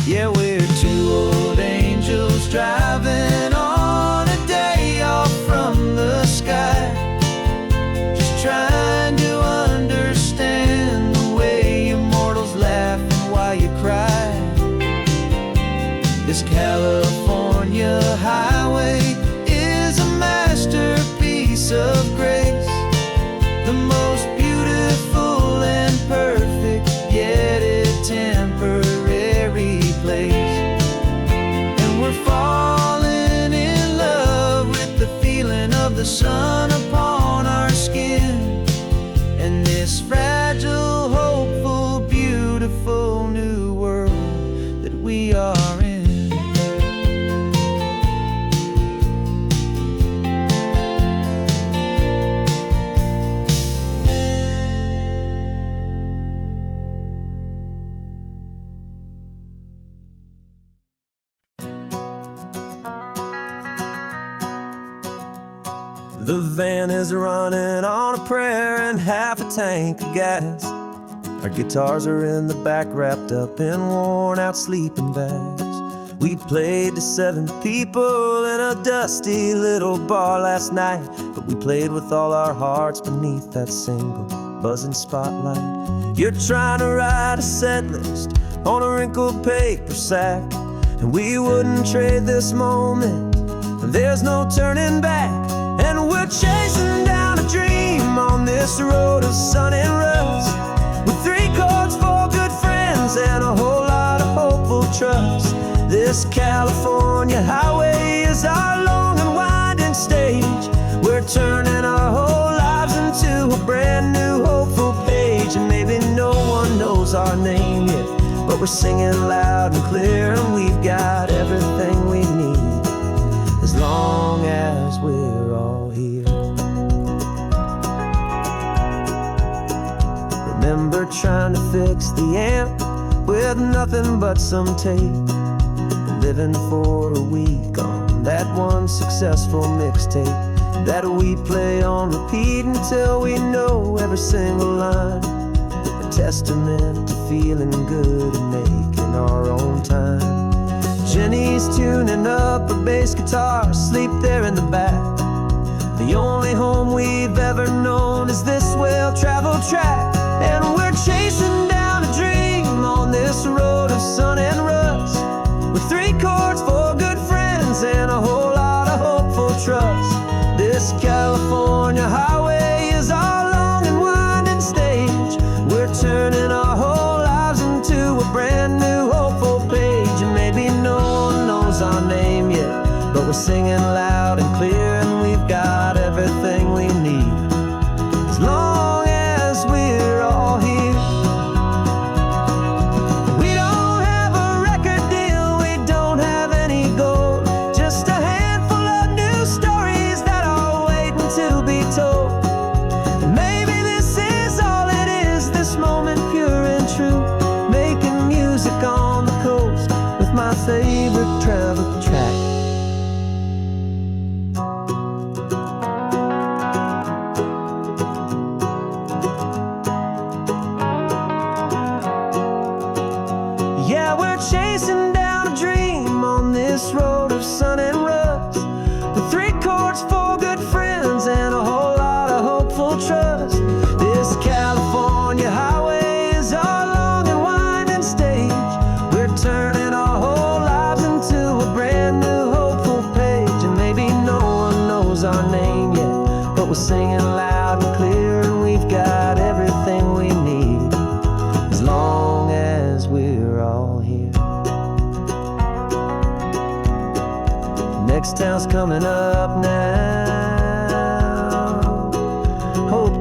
Yeah, we're two old angels driving on a day off from the sky, just trying to understand the way you mortals laugh and why you cry. This California highway is a masterpiece of grace, the most beautiful and perfect, yet a temporary place. And we're falling in love with the feeling of the sun upon our skin, and this fragile, hopeful, beautiful new world that we are in. The van is running on a prayer and half a tank of gas. Our guitars are in the back, wrapped up in worn-out sleeping bags. We played to 7 people in a dusty little bar last night, but we played with all our hearts beneath that single buzzing spotlight. You're trying to write a set list on a wrinkled paper sack, and we wouldn't trade this moment. There's no turning back. And we're chasing down a dream on this road of sun and rust, with 3 chords, 4 good friends, and a whole lot of hopeful trust. This California highway is our long and winding stage. We're turning our whole lives into a brand new hopeful page. And maybe no one knows our name yet, but we're singing loud and clear, and we've got everything we need, as long as we're all here. Remember trying to fix the amp with nothing but some tape, living for a week on that one successful mixtape that we play on repeat until we know every single line. A testament to feeling good and making our own time. Jenny's tuning up her bass guitar, asleep there in the back. The only home we've ever known is this well-traveled track. And we're chasing down a dream on this road of sun and rust, with 3 chords, 4 good friends, and a whole lot of hopeful trust. This California highway is our long and winding stage. We're turning our whole lives into a brand new hopeful page. And maybe no one knows our name yet, but we're singing loud and clear, and we've got everything we need, as long as we're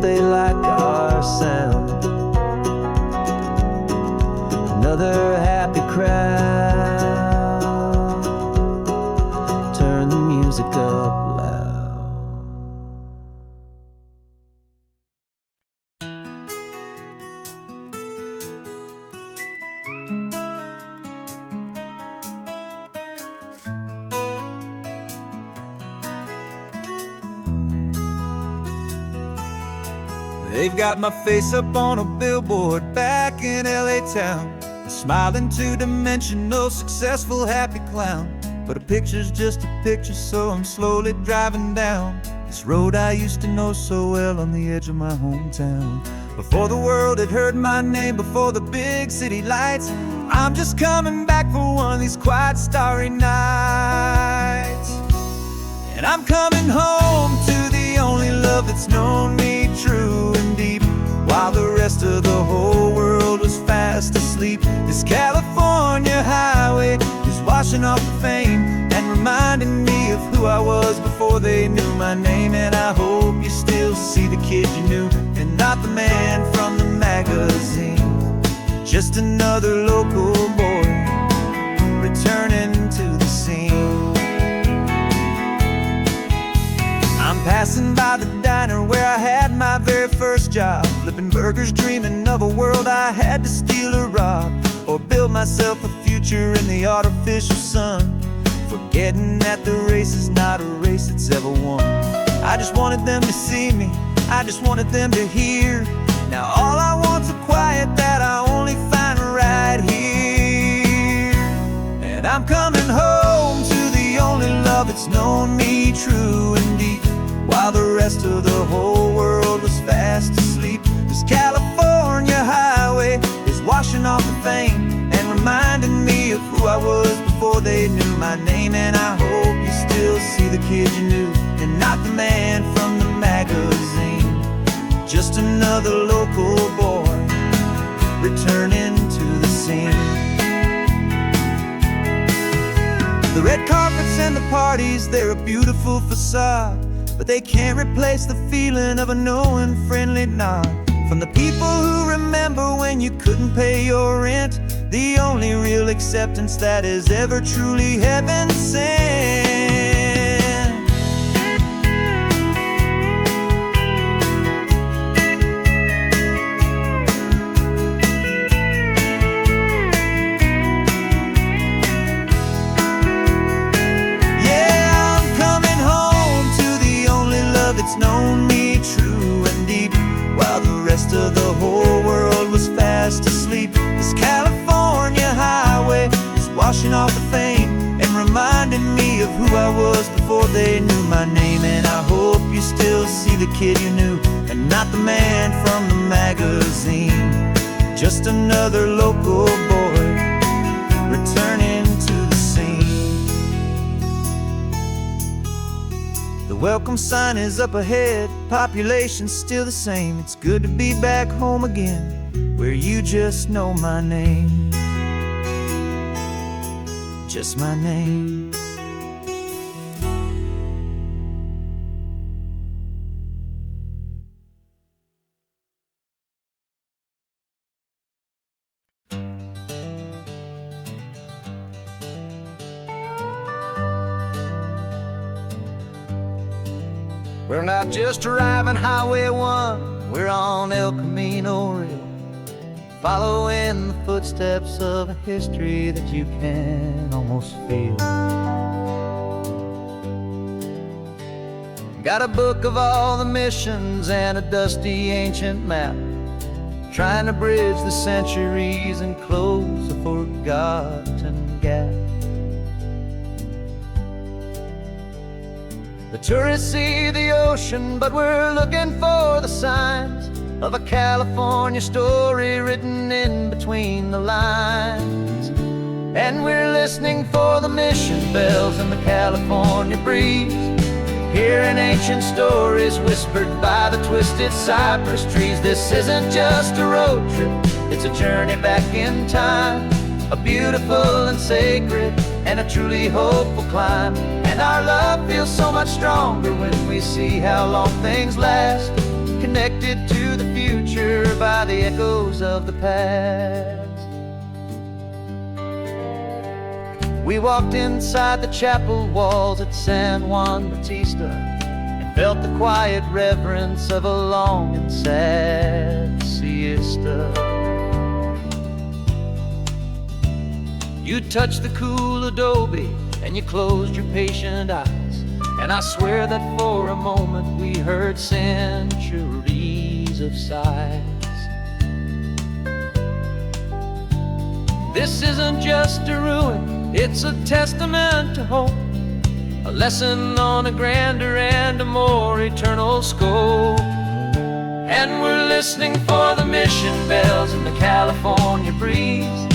they like our sound. Another happy crowd. Turn the music up loud. They've got my face up on a billboard back in LA town, a smiling two-dimensional, successful, happy clown. But a picture's just a picture, so I'm slowly driving down this road I used to know so well on the edge of my hometown. Before the world had heard my name, before the big city lights, I'm just coming back for one of these quiet, starry nights. And I'm coming home to the only love that's known me true and deep, while the rest of the whole world was fast asleep. This California highway is washing off the fame and reminding me of who I was before they knew my name. And I hope you still see the kid you knew, and not the man from the magazine. Just another local boy returning to the scene. I'm passing by the diner where I had my very first job, flipping burgers, dreaming of a world I had to steal or rob, or build myself a future in the artificial sun, forgetting that the race is not a race that's ever won. I just wanted them to see me, I just wanted them to hear. Now all I want's a quiet that I only find right here. And I'm coming home to the only love that's known me true and deep, while the rest of the whole world was fast asleep. This California highway is washing off the fame and reminding me of who I was before they knew my name. And I hope you still see the kid you knew, and not the man from the magazine. Just another local boy returning to the scene. The red carpets and the parties, they're a beautiful facade, but they can't replace the feeling of a knowing, friendly nod from the people who remember when you couldn't pay your rent. The only real acceptance that is ever truly heaven sent. It's known me true and deep, while the rest of the whole world was fast asleep. This California highway is washing off the fame and reminding me of who I was before they knew my name. And I hope you still see the kid you knew, and not the man from the magazine. Just another local boy returning to the scene. The welcome sign is up ahead, population's still the same. It's good to be back home again, where you just know my name. Just my name. We're not just driving Highway 1, we're on El Camino Real, following the footsteps of a history that you can almost feel. Got a book of all the missions and a dusty ancient map, trying to bridge the centuries and close a forgotten gap. The tourists see the ocean, but we're looking for the signs of a California story written in between the lines. And we're listening for the mission bells in the California breeze, hearing ancient stories whispered by the twisted cypress trees. This isn't just a road trip, it's a journey back in time, a beautiful and sacred and a truly hopeful climb. And our love feels so much stronger when we see how long things last, connected to the future by the echoes of the past. We walked inside the chapel walls at San Juan Bautista and felt the quiet reverence of a long and sad siesta. You touched the cool adobe and you closed your patient eyes, and I swear that for a moment we heard centuries of sighs. This isn't just a ruin, it's a testament to hope, a lesson on a grander and a more eternal scope. And we're listening for the mission bells in the California breeze,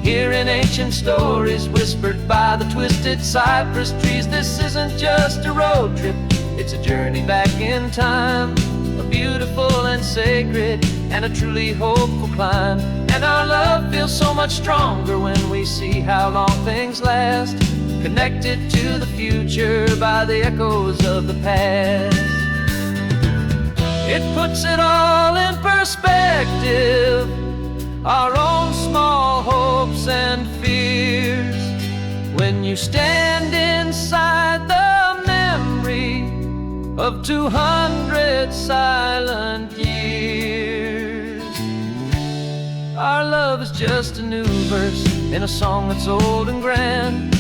hearing ancient stories whispered by the twisted cypress trees. This isn't just a road trip, it's a journey back in time, a beautiful and sacred and a truly hopeful climb. And our love feels so much stronger when we see how long things last, connected to the future by the echoes of the past. It puts it all in perspective, our own small hopes and fears, when you stand inside the memory of 200 silent years. Our love is just a new verse in a song that's old and grand,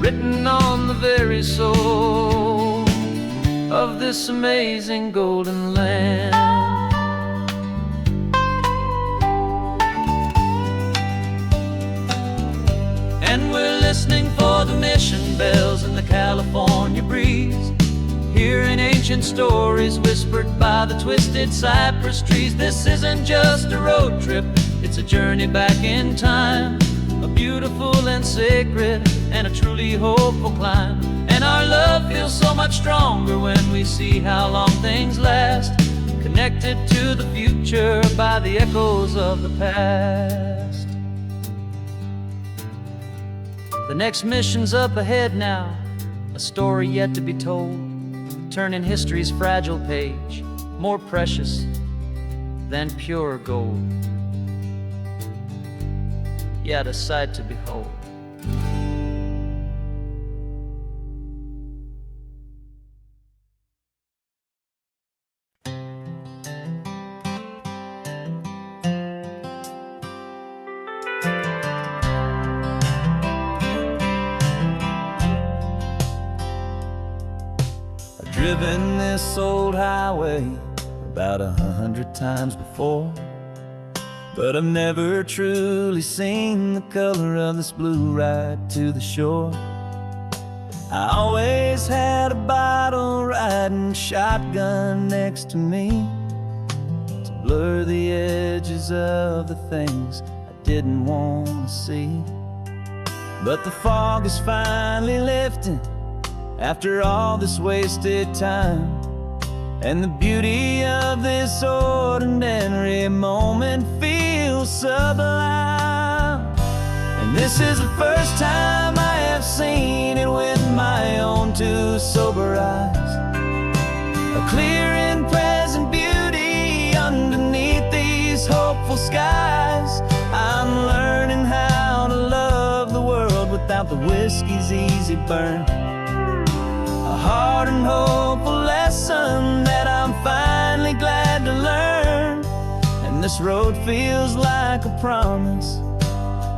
written on the very soul of this amazing golden land. And we're listening for the mission bells in the California breeze, hearing ancient stories whispered by the twisted cypress trees. This isn't just a road trip, it's a journey back in time, a beautiful and sacred and a truly hopeful climb. And our love feels so much stronger when we see how long things last, connected to the future by the echoes of the past. The next mission's up ahead now, a story yet to be told, turning history's fragile page more precious than pure gold. Yet a sight to behold. I've driven this old highway about 100 times before, but I've never truly seen the color of this blue right to the shore. I always had a bottle riding shotgun next to me to blur the edges of the things I didn't want to see. But the fog is finally lifting after all this wasted time, and the beauty of this ordinary moment feels sublime. And this is the first time I have seen it with my own two sober eyes, a clear and present beauty underneath these hopeful skies. I'm learning how to love the world without the whiskey's easy burn, a hard and hopeful lesson that I'm finally glad to learn. And this road feels like a promise,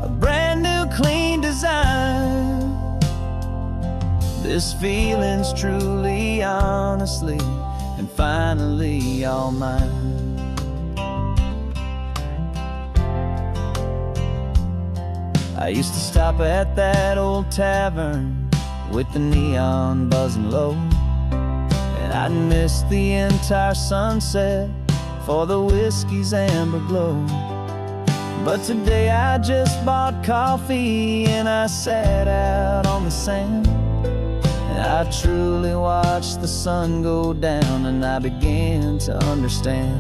a brand new clean design. This feeling's truly, honestly, and finally all mine. I used to stop at that old tavern with the neon buzzing low, and I'd miss the entire sunset for the whiskey's amber glow. But today I just bought coffee and I sat out on the sand, and I truly watched the sun go down, and I began to understand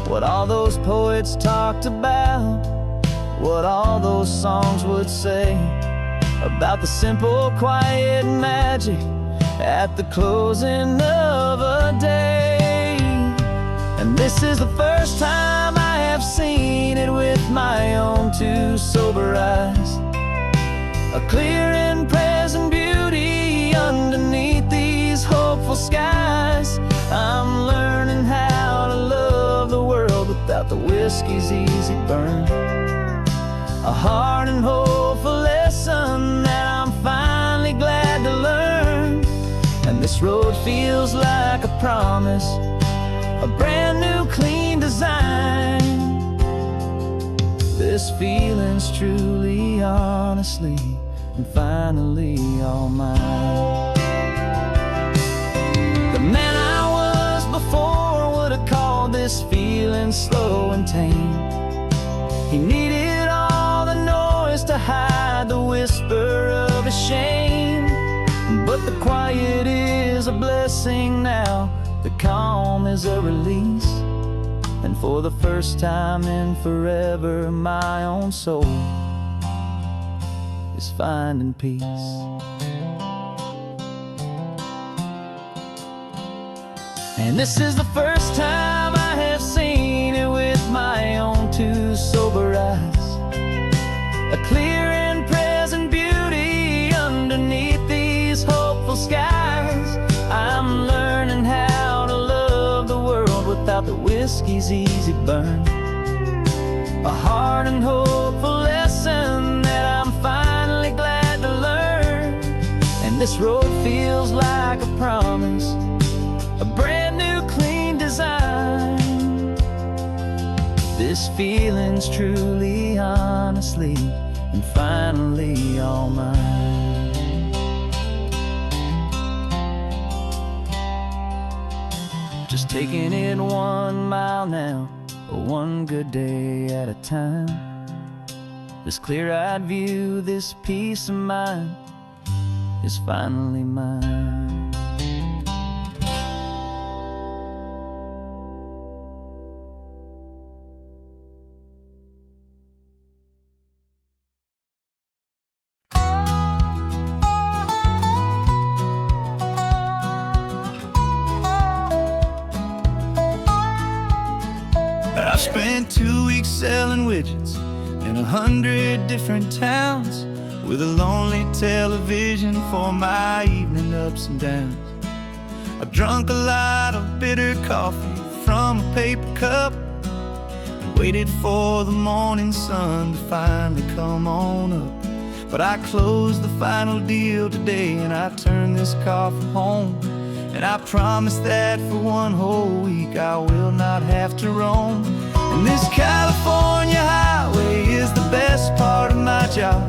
what all those poets talked about, what all those songs would say about the simple, quiet magic at the closing of a day. And this is the first time I have seen it with my own two sober eyes. A clear and present beauty underneath these hopeful skies. I'm learning how to love the world without the whiskey's easy burn. A hard and hopeful lesson that I'm finally glad to learn. And this road feels like a promise, a brand new clean design. This feeling's truly, honestly, and finally all mine. The man I was before would have called this feeling slow and tame. He needed all the noise to hide the whisper of his shame. But the quiet is a blessing now, the calm is a release. And for the first time in forever, my own soul is finding peace. And this is the first time I have seen it with my own two sober eyes. A clear and present beauty underneath these hopeful skies. I'm learning how to love the world without the whiskey's easy burn. A hard and hopeful lesson that I'm finally glad to learn. And this road feels like a promise, a brand new clean design. This feeling's truly, honestly, and finally all mine. Just taking it 1 mile now, one good day at a time. This clear-eyed view, this peace of mind is finally mine. I've spent 2 weeks selling widgets in 100 different towns, with a lonely television for my evening ups and downs. I've drunk a lot of bitter coffee from a paper cup, and waited for the morning sun to finally come on up. But I closed the final deal today, and I turned this coffee home. And I promise that for 1 whole week I will not have to roam. And this California highway is the best part of my job.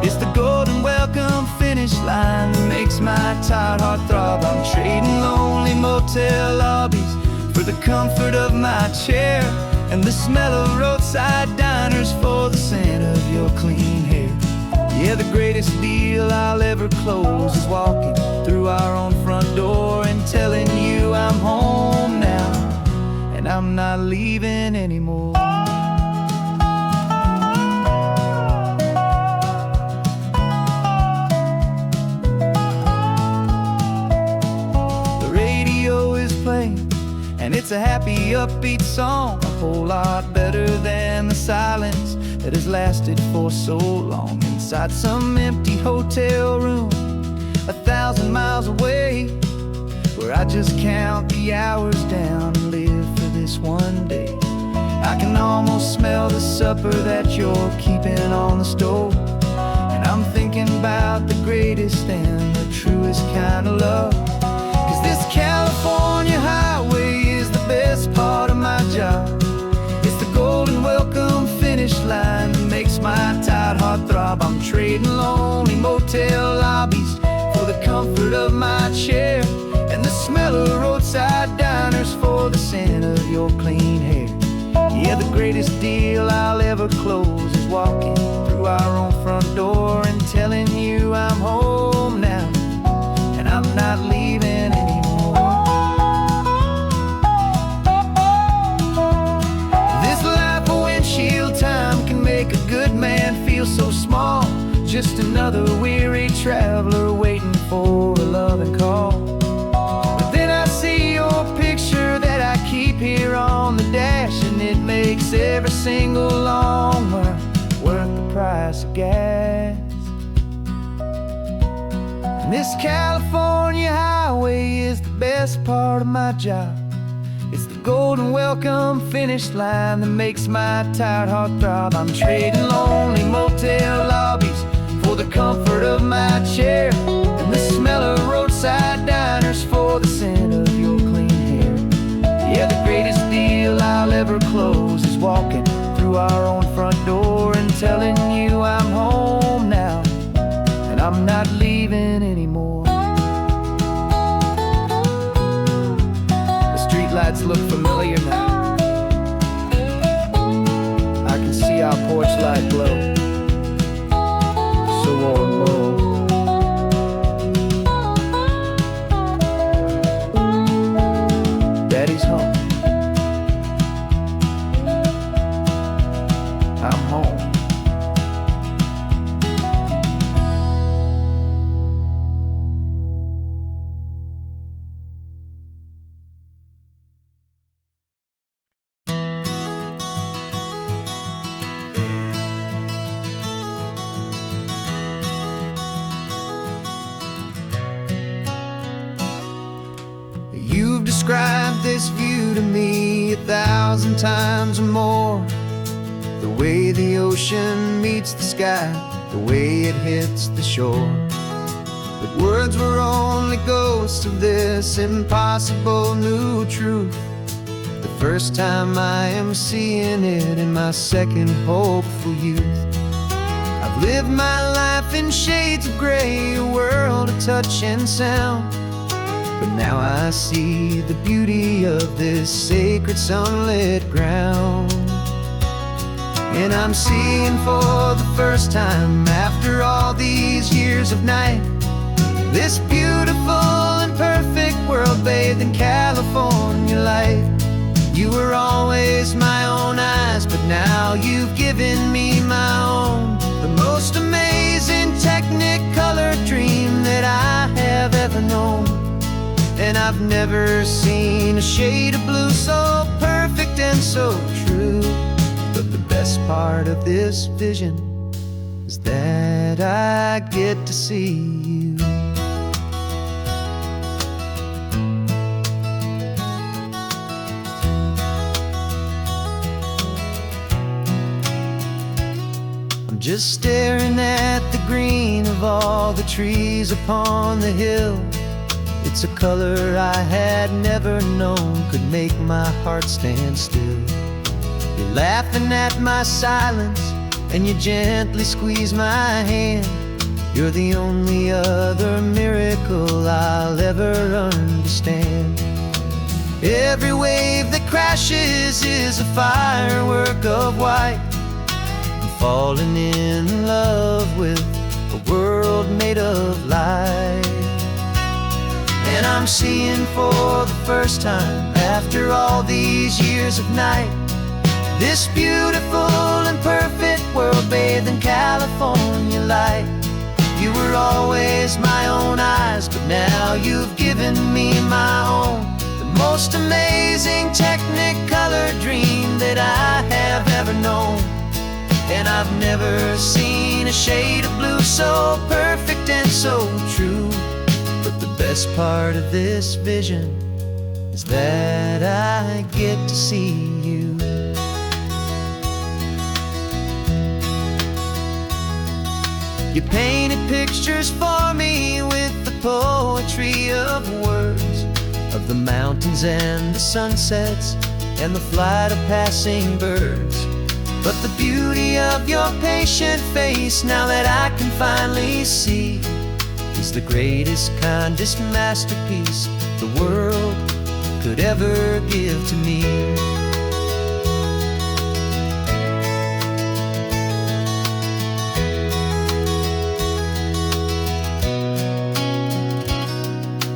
It's the golden welcome finish line that makes my tired heart throb. I'm trading lonely motel lobbies for the comfort of my chair, and the smell of roadside diners for the scent of your clean hair. Yeah, the greatest deal I'll ever close is walking through our own front door and telling you I'm home now, and I'm not leaving anymore. The radio is playing, and it's a happy, upbeat song, a whole lot better than the silence that has lasted for so long. Inside some empty hotel room 1,000 miles away, where I just count the hours down and live for this one day. I can almost smell the supper that you're keeping on the stove, and I'm thinking about the greatest and the truest kind of love. 'Cause this California highway is the best part of my job. It's the golden welcome finish line that makes my tired heart throb. I'm trading lonely motel lobbies for the comfort of my chair, and the smell of roadside diners for the scent of your clean hair. Yeah, the greatest deal I'll ever close is walking through our own front door and telling you I'm home now, and I'm not leaving anymore. This life of windshield time can make a good man feel so small, just another weary traveler waiting for a loving call. But then I see your picture that I keep here And this California highway is the best part of my job. It's the golden welcome finish line that makes my tired heart throb. I'm trading lonely motel lobbies for the comfort of my chair, and the smell of roadside diners for the scent of your clean hair. Yeah, the greatest deal I'll ever close is walking through our own front door and telling you I'm home now, and I'm not leaving anymore. The streetlights look familiar now. I can see our porch light glow, so warm, low. Daddy's home. I'm home. You've described this view to me 1,000 times or more. The way the ocean meets the sky, the way it hits the shore. But words were only ghosts of this impossible new truth. The first time I am seeing it in my second hopeful youth. I've lived my life in shades of gray, a world of touch and sound. But now I see the beauty of this sacred sunlit ground. And I'm seeing for the first time, after all these years of night, this beautiful and perfect world bathed in California light. You were always my own eyes, but now you've given me my own. The most amazing Technicolor dream that I have ever known. And I've never seen a shade of blue so perfect and so true. But the best part of this vision is that I get to see you. I'm just staring at the green of all the trees upon the hill. It's a color I had never known could make my heart stand still. You're laughing at my silence, and you gently squeeze my hand. You're the only other miracle I'll ever understand. Every wave that crashes is a firework of white. I'm falling in love with a world made of light. And I'm seeing for the first time, after all these years of night, this beautiful and perfect world bathed in California light. You were always my own eyes, but now you've given me my own. The most amazing Technicolor dream that I have ever known. And I've never seen a shade of blue so perfect and so true. But the best part of this vision is that I get to see you. You painted pictures for me with the poetry of words, of the mountains and the sunsets and the flight of passing birds. But the beauty of your patient face, now that I can finally see, is the greatest, kindest masterpiece the world could ever give to me.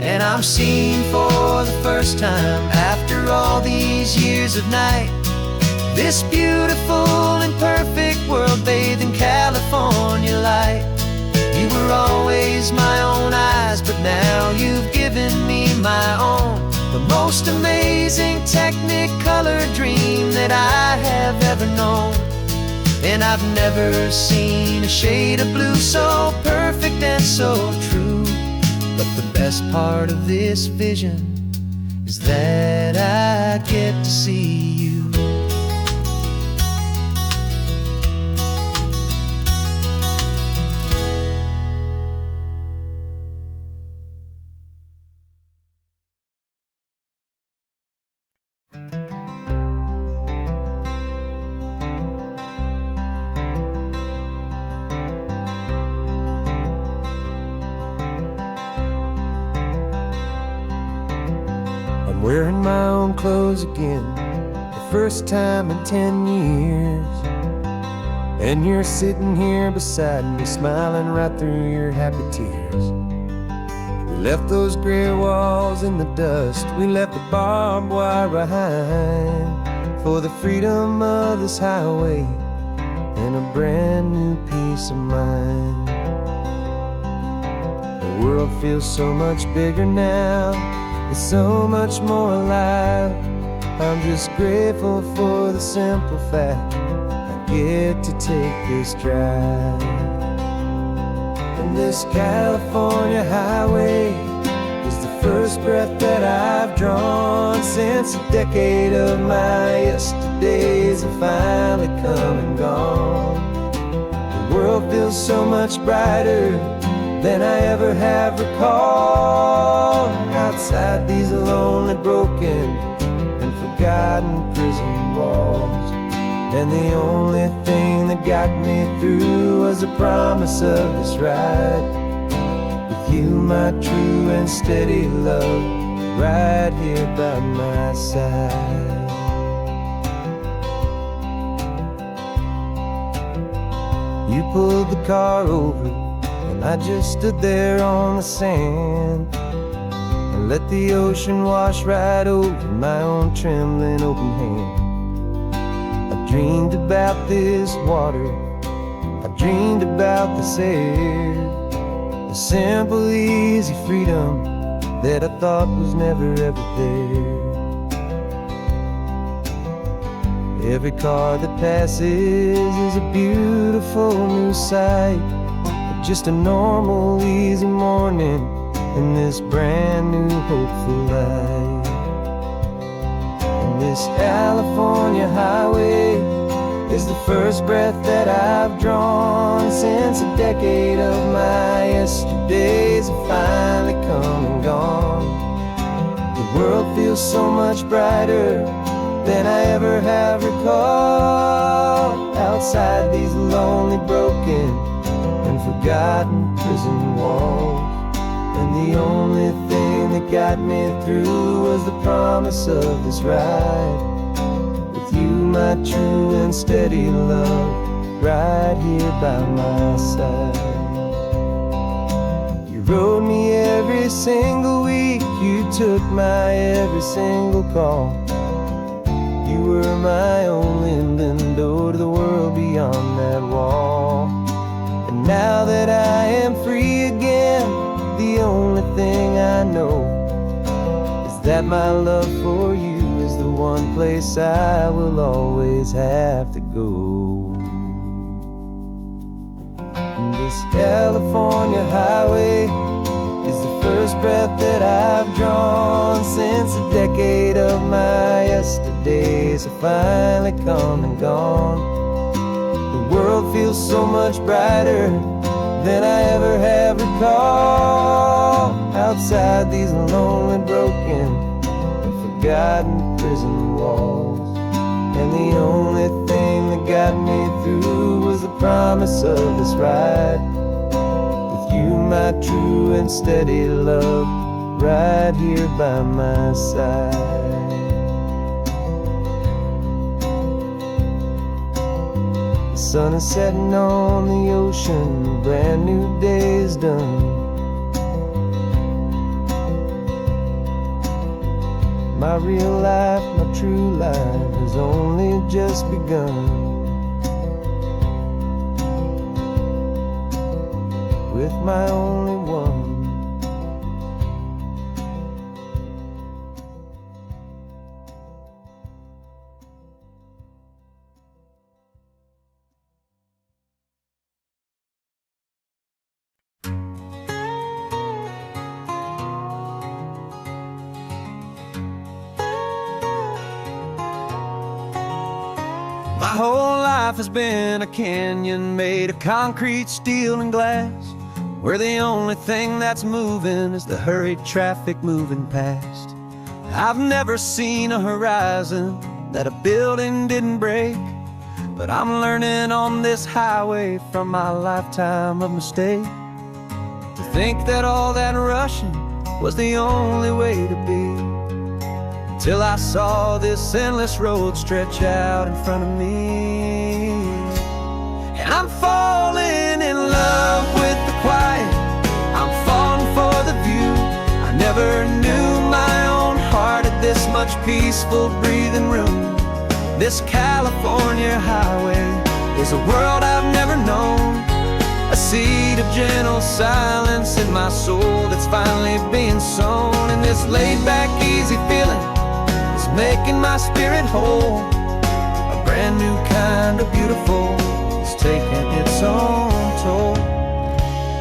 And I'm seeing for the first time, after all these years of night, this beautiful and perfect world bathed in California light. You were always my own eyes, but now you've given me my own. The most amazing Technicolor dream that I have ever known. And I've never seen a shade of blue so perfect and so true. But the best part of this vision is that I get to see you. I'm wearing my own clothes again, the first time in 10 years. And you're sitting here beside me, smiling right through your happy tears. We left those gray walls in the dust, we left the barbed wire behind, for the freedom of this highway and a brand new peace of mind. The world feels so much bigger now, it's so much more alive. I'm just grateful for the simple fact I get to take this drive. And this California highway is the first breath that I've drawn since a decade of my yesterdays have finally come and gone. The world feels so much brighter than I ever have recalled. Outside these lonely, broken, and forgotten prison walls. And the only thing that got me through was the promise of this ride with you, my true and steady love, right here by my side. You pulled the car over, and I just stood there on the sand and let the ocean wash right over my own trembling open hand. I dreamed about this water, I dreamed about this air, the simple easy freedom that I thought was never ever there. Every car that passes is a beautiful new sight, just a normal easy morning in this brand new hopeful life. And this California highway is the first breath that I've drawn since a decade of my yesterdays have finally come and gone. The world feels so much brighter than I ever have recalled. Outside these lonely, broken, and forgotten prison walls. And the only thing that got me through was the promise of this ride with you, my true and steady love, right here by my side. You rode me every single week, you took my every single call. You were my only window to the world beyond that wall. And now that I am free again, the only thing I know is that my love for you is the one place I will always have to go. And this California highway is the first breath that I've drawn since a decade of my yesterdays have finally come and gone. The world feels so much brighter than I ever have recalled. Outside these lonely, broken, and forgotten prison walls. And the only thing that got me through was the promise of this ride with you, my true and steady love, right here by my side. The sun is setting on the ocean, a brand new day is done. My real life, my true life has only just begun. With my only one. My whole life has been a canyon made of concrete, steel, and glass, where the only thing that's moving is the hurried traffic moving past. I've never seen a horizon that a building didn't break, but I'm learning on this highway from my lifetime of mistake to think that all that rushing was the only way to be. Till I saw this endless road stretch out in front of me. And I'm falling in love with the quiet, I'm falling for the view. I never knew my own heart had this much peaceful breathing room. This California highway is a world I've never known, a seed of gentle silence in my soul that's finally being sown. And this laid-back, easy feeling is making my spirit whole. A brand new kind of beautiful is taking its own toll.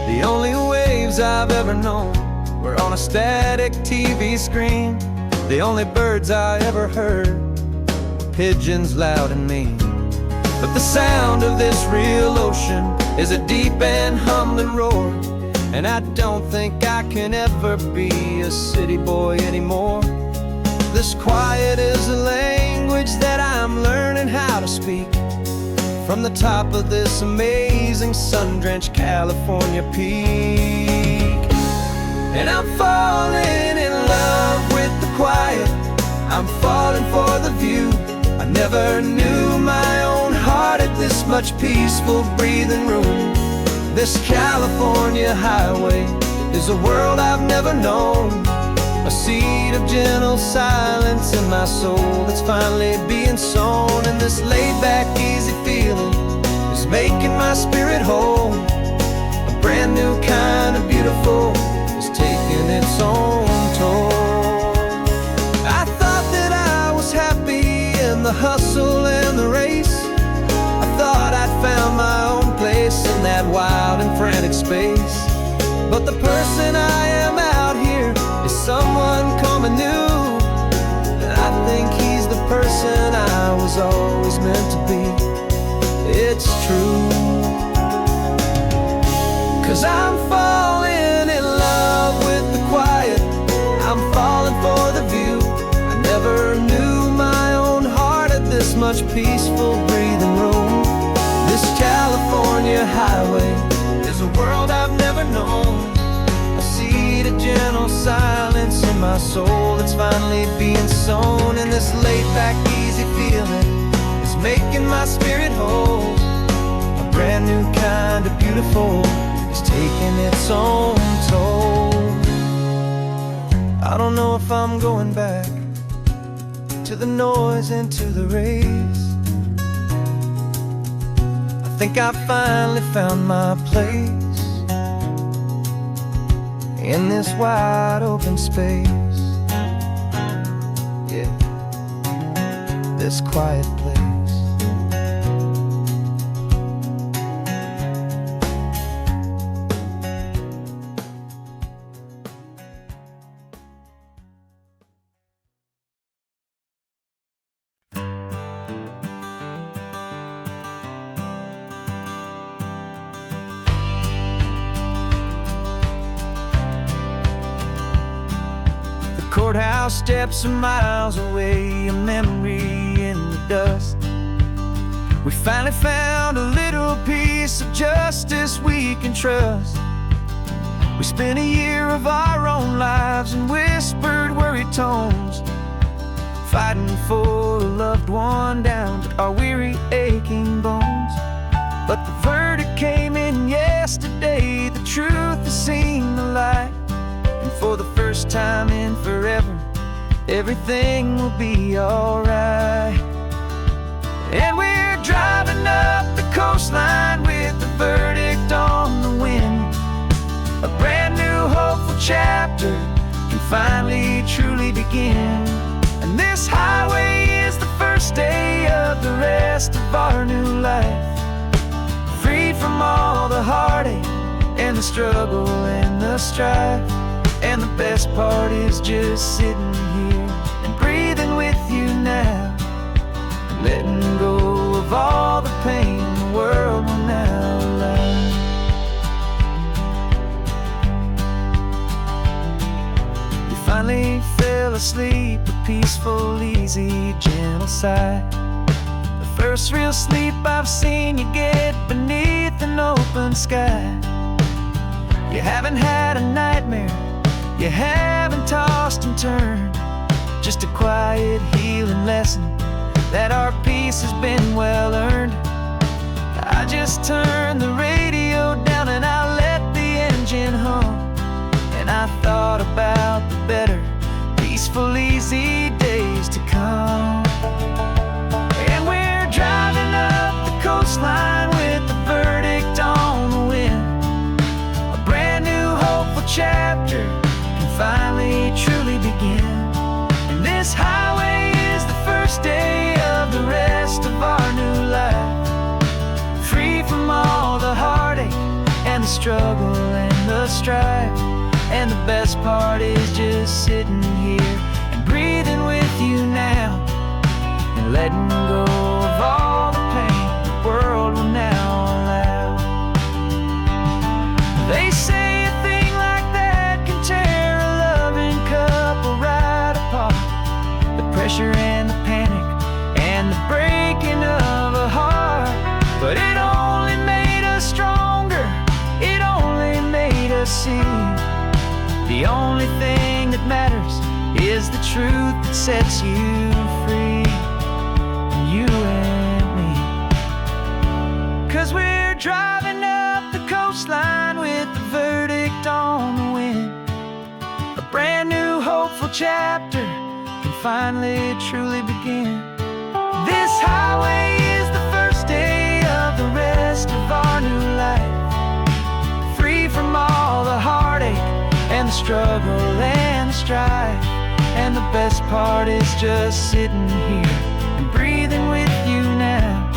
The only waves I've ever known were on a static TV screen. The only birds I ever heard were pigeons loud and mean. But the sound of this real ocean is a deep and humbling roar, and I don't think I can ever be a city boy anymore. This quiet is a language that I'm learning how to speak from the top of this amazing sun-drenched California peak. And I'm falling in love with the quiet, I'm falling for the view. I never knew my own heart had this much peaceful breathing room. This California highway is a world I've never known, a seed of gentle silence in my soul that's finally being sown. And this laid-back, easy feeling is making my spirit whole. A brand new kind of beautiful is taking its own toll. I thought that I was happy in the hustle and the race. I thought I'd found my own place in that wild and frantic space. But the person I am out here is someone coming new, and I think he's the person I was always meant to be. It's true, 'cause I'm falling in love with the quiet, I'm falling for the view. I never knew my own heart had this much peaceful breathing room. This California highway is a world I've never known, a seed of gentle silence in my soul that's finally being sown. And this laid-back, easy feeling is making my spirit whole. A brand new kind of beautiful is taking its own toll. I don't know if I'm going back to the noise and to the race. I think I finally found my place in this wide open space. Yeah, this quiet place. Courthouse steps are miles away, a memory in the dust. We finally found a little piece of justice we can trust. We spent a year of our own lives in whispered, worried tones, fighting for a loved one down to our weary, aching bones. But the verdict came in yesterday, the truth has seen the light. And for the first time in forever, everything will be alright. And we're driving up the coastline with the verdict on the wind. A brand new hopeful chapter can finally truly begin. And this highway is the first day of the rest of our new life, freed from all the heartache and the struggle and the strife. And the best part is just sitting here and breathing with you now, letting go of asleep, a peaceful, easy, gentle sigh. The first real sleep I've seen you get beneath an open sky. You haven't had a nightmare, you haven't tossed and turned, just a quiet healing lesson that our peace has been well earned. I just turned the radio down and I let the engine hum, and I thought about the better, peaceful, easy days to come. And we're driving up the coastline with the verdict on the wind. A brand new hopeful chapter can finally truly begin. And this highway is the first day of the rest of our new life, free from all the heartache and the struggle and the strife. And the best part is just sitting here and breathing with you now, and letting go of all the pain the world will now allow. They say a thing like that can tear a loving couple right apart. The pressure and the panic and the breaking of a heart. But it only made us stronger, it only made us see the only thing that matters is the truth that sets you free, you and me. 'Cause we're driving up the coastline with the verdict on the wind. A brand new hopeful chapter can finally truly begin. This highway is the first day of the rest of our new life, free from all the heartache and the struggle and the strife. And the best part is just sitting here and breathing with you now,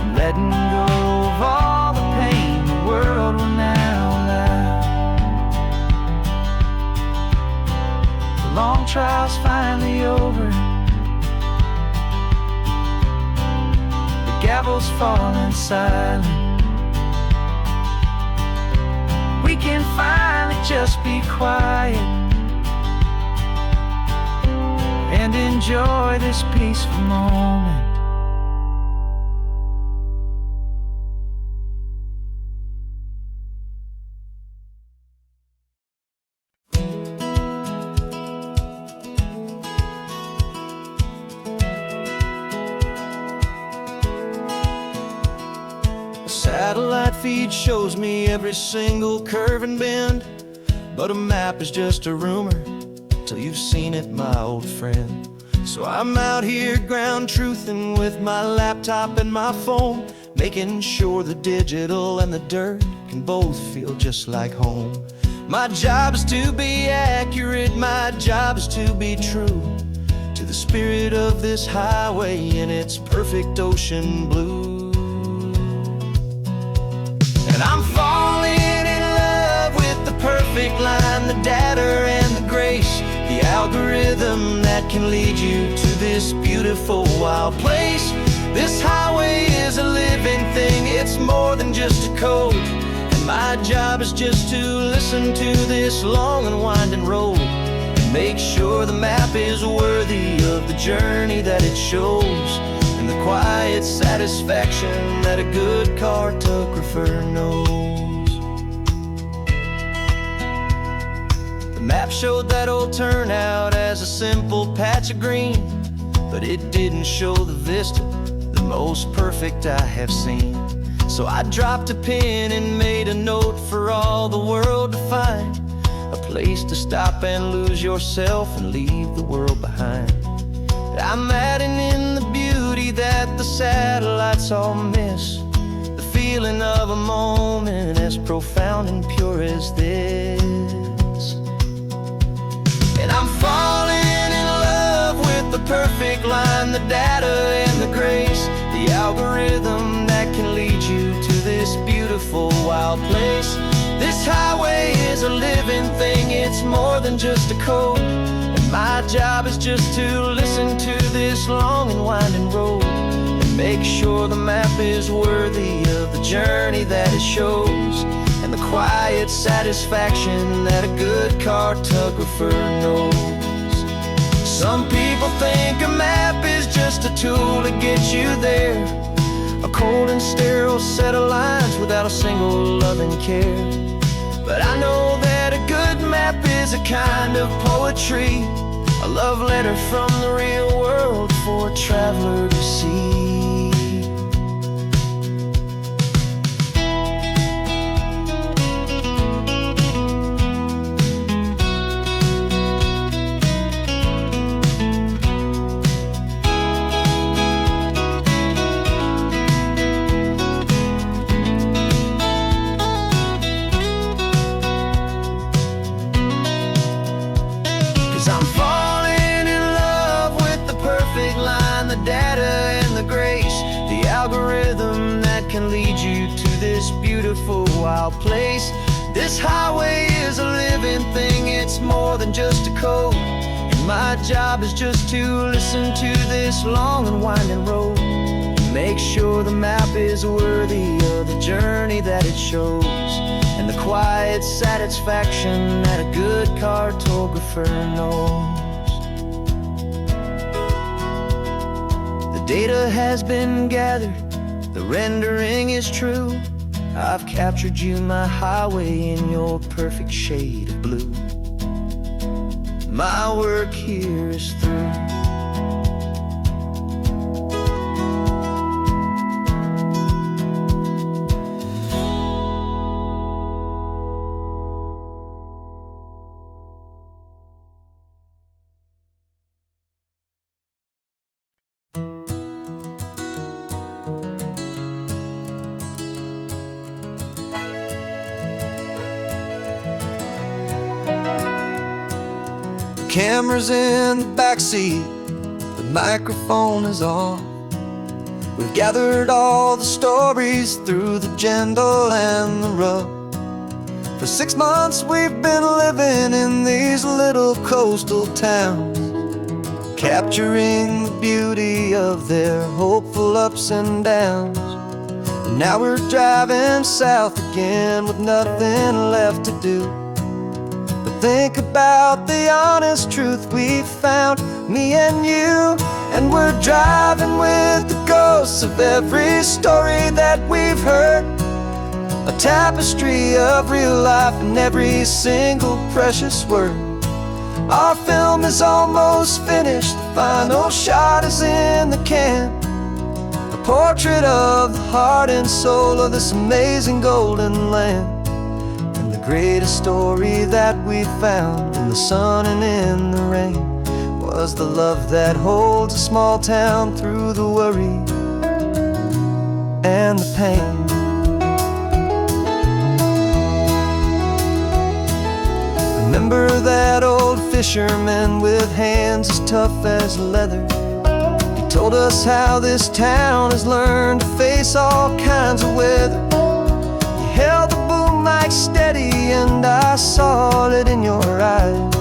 and letting go of all the pain the world will now allow. The long trial's finally over, the gavel's falling silent. We can finally just be quiet and enjoy this peaceful moment. Satellite feed shows me every single curve and bend, but a map is just a rumor till you've seen it, my old friend. So I'm out here ground truthing with my laptop and my phone, making sure the digital and the dirt can both feel just like home. My job is to be accurate, my job is to be true to the spirit of this highway in its perfect ocean blue. And I'm falling in love with the perfect line, the data and the grace, the algorithm that can lead you to this beautiful wild place. This highway is a living thing, it's more than just a code. And my job is just to listen to this long and winding road, and make sure the map is worthy of the journey that it shows, and the quiet satisfaction that a good cartographer knows. The map showed that old turnout as a simple patch of green, but it didn't show the vista, the most perfect I have seen. So I dropped a pin and made a note for all the world to find, a place to stop and lose yourself and leave the world behind. I'm adding in the beauty that the satellites all miss, the feeling of a moment as profound and pure as this. And I'm falling in love with the perfect line, the data and the grace, the algorithm that can lead you to this beautiful wild place. This highway is a living thing, it's more than just a code. And my job is just to listen to this long and winding road, and make sure the map is worthy of the journey that it shows, and the quiet satisfaction that a good cartographer knows. Some people think a map is just a tool to get you there, a cold and sterile set of lines without a single loving care. But I know that a good map is a kind of poetry, a love letter from the real world for a traveler to see. 'Cause I'm falling in love with the perfect line, the data and the grace, the algorithm that can lead you to this beautiful wild place. This highway is a living thing, it's more than just a code. And my job is just to listen to this long and winding road, and make sure the map is worthy of the journey that it shows, and the quiet satisfaction that a good cartographer knows. The data has been gathered, the rendering is true. I've captured you, my highway, in your perfect shade of blue. My work here is through. Camera's in the backseat, the microphone is on. We've gathered all the stories through the gentle and the rough. For 6 months we've been living in these little coastal towns, capturing the beauty of their hopeful ups and downs. And now we're driving south again with nothing left to do. Think about the honest truth we found, me and you. And we're driving with the ghosts of every story that we've heard, a tapestry of real life in every single precious word. Our film is almost finished, the final shot is in the can, a portrait of the heart and soul of this amazing golden land. Greatest story that we found in the sun and in the rain was the love that holds a small town through the worry and the pain. Remember that old fisherman with hands as tough as leather? He told us how this town has learned to face all kinds of weather. You held the boom mic steady and I saw it in your eyes.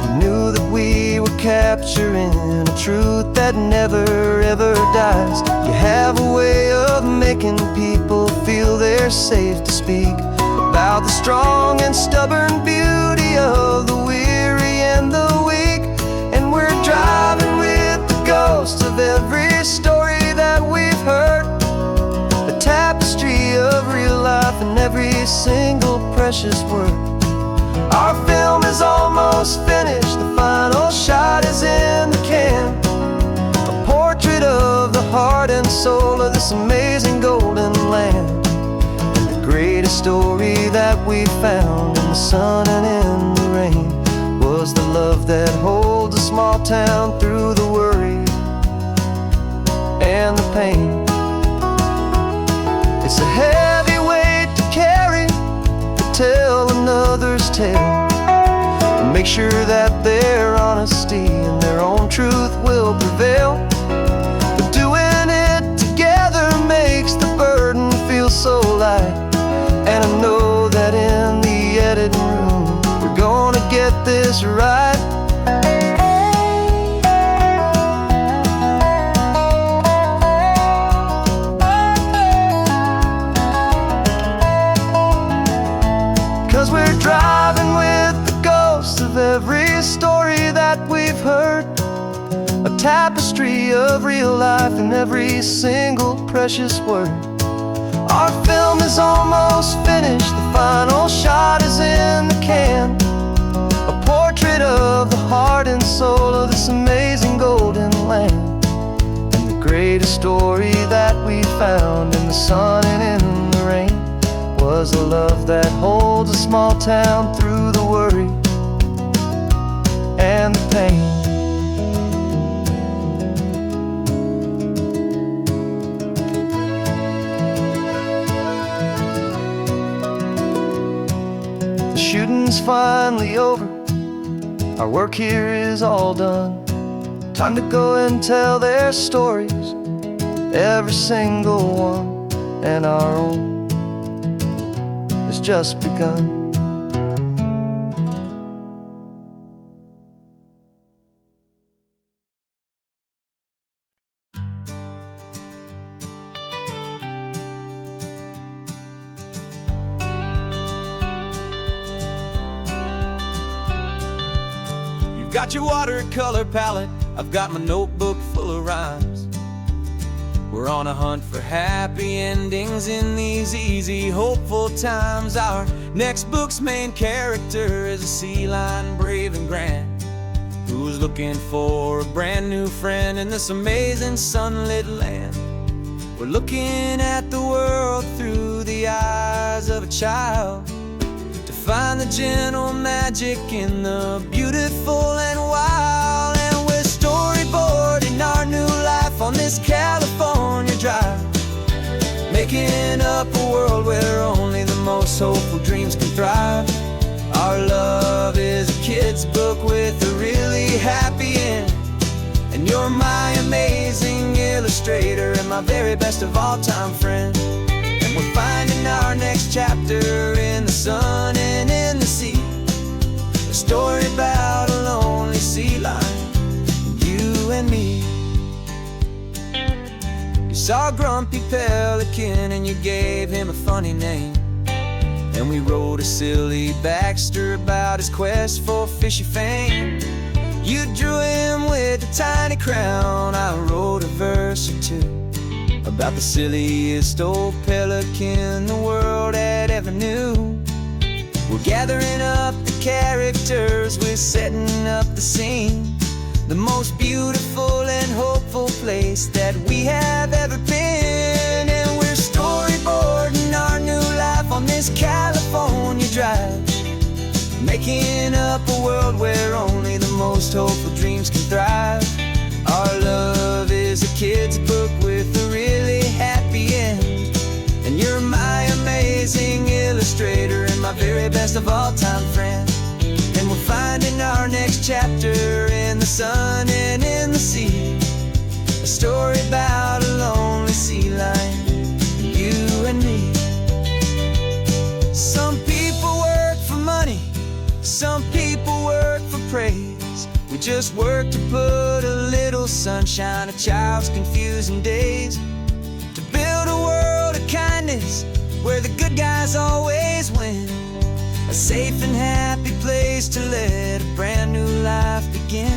You knew that we were capturing a truth that never ever dies. You have a way of making people feel they're safe to speak about the strong and stubborn beauty of the weary and the weak. And we're driving with the ghosts of every story that we've heard, a tapestry of real life in every single precious word. Our film is almost finished, the final shot is in the can, a portrait of the heart and soul of this amazing golden land. And the greatest story that we found in the sun and in the rain was the love that holds a small town through the worry and the pain. It's a heavy weight to carry, to tell another's tale, and make sure that their honesty and their own truth will prevail. But doing it together makes the burden feel so light. And I know that in the editing room we're gonna get this right. We're driving with the ghosts of every story that we've heard, of real life in every single precious word. Our film is almost finished, the final shot is in the can. A portrait of the heart and soul of this amazing golden land. And the greatest story that we found in the sun and in the rain was a love that holds a small town through the worry and the pain. The shooting's finally over, our work here is all done. Time to go and tell their stories, every single one, and our own has just begun. You've got your watercolor palette, I've got my notebook full of rhymes. We're on a hunt for happy endings in these easy, hopeful times. Our next book's main character is a sea lion, brave and grand, who's looking for a brand new friend in this amazing sunlit land. We're looking at the world through the eyes of a child, to find the gentle magic in the beautiful and wild. And we're storyboarding our new life on this California drive, making up a world where only the most hopeful dreams can thrive. Our love is a kid's book with a really happy end, and you're my amazing illustrator and my very best of all time friend. And we're finding our next chapter in the sun and in the sea, a story about a lonely sea lion, you and me. You saw a grumpy pelican and you gave him a funny name, and we wrote a silly Baxter about his quest for fishy fame. You drew him with a tiny crown, I wrote a verse or two about the silliest old pelican the world had ever knew. We're gathering up the characters, we're setting up the scene, the most beautiful and hopeful place that we have ever been. And we're storyboarding our new life on this California drive, making up a world where only the most hopeful dreams can thrive. Our love is a kid's book with a really happy end, and you're my amazing illustrator and my very best of all time friend. And we're finding our next chapter in the sun and in the sea, a story about a lonely sea lion, you and me. Some people work for money, some people work for praise. We just work to put a little sunshine in a child's confusing days, to build a world of kindness where the good guys always win, a safe and happy place to let a brand new life begin.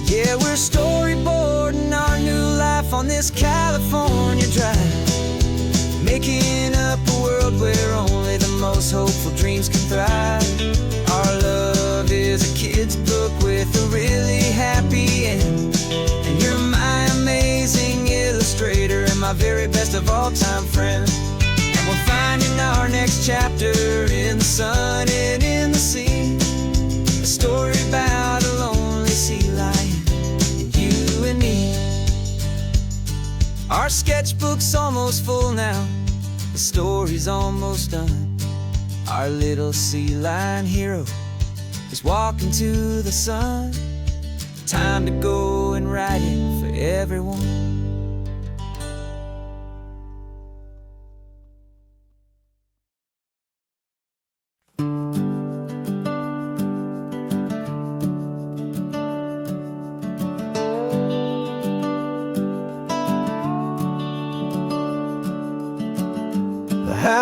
Yeah, we're storyboarding our new life on this California drive, making up a world where only the most hopeful dreams can thrive. Our love is a kid's book with a really happy end, and you're my amazing illustrator and my very best of all time friend. And we're finding our next chapter in the sun and in the sea, a story about a lonely sea lion, you and me. Our sketchbook's almost full now, the story's almost done. Our little sea lion hero is walking to the sun. Time to go and write it for everyone.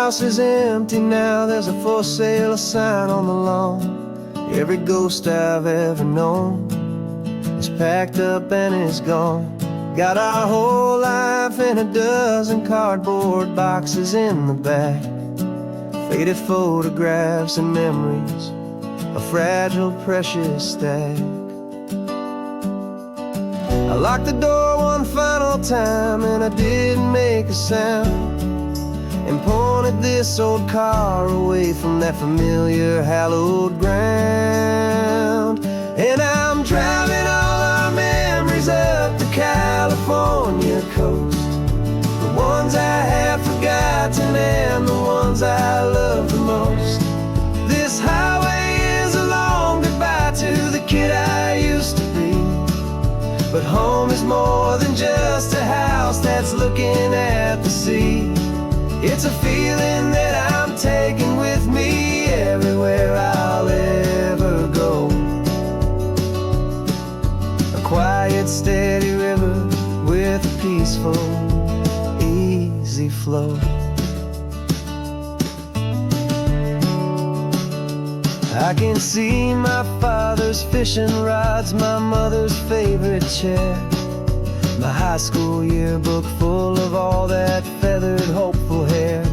house is empty now, there's a for sale sign on the lawn. Every ghost I've ever known is packed up and is gone. Got our whole life in a dozen cardboard boxes in the back. Faded photographs and memories, a fragile, precious stack. I locked the door one final time and I didn't make a sound, and pointed this old car away from that familiar hallowed ground. And I'm driving all our memories up the California coast, the ones I have forgotten and the ones I love the most. This highway is a long goodbye to the kid I used to be, but home is more than just a house that's looking at the sea. It's a feeling that I'm taking with me everywhere I'll ever go. A quiet, steady river with a peaceful, easy flow. I can see my father's fishing rods, my mother's favorite chair, my high school yearbook full of all that feathered, hopeful hair.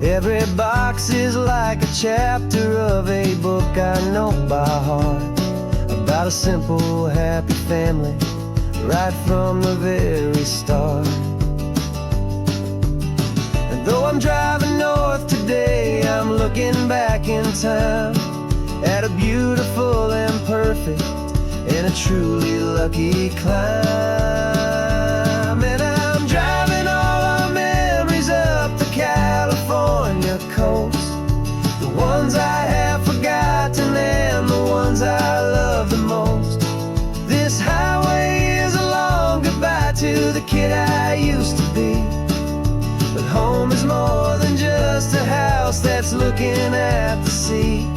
Every box is like a chapter of a book I know by heart, about a simple, happy family right from the very start. And though I'm driving north today, I'm looking back in time at a beautiful and perfect and a truly lucky climb. And I'm driving all our memories up the California coast, the ones I have forgotten and the ones I love the most. This highway is a long goodbye to the kid I used to be, but home is more than just a house that's looking at the sea.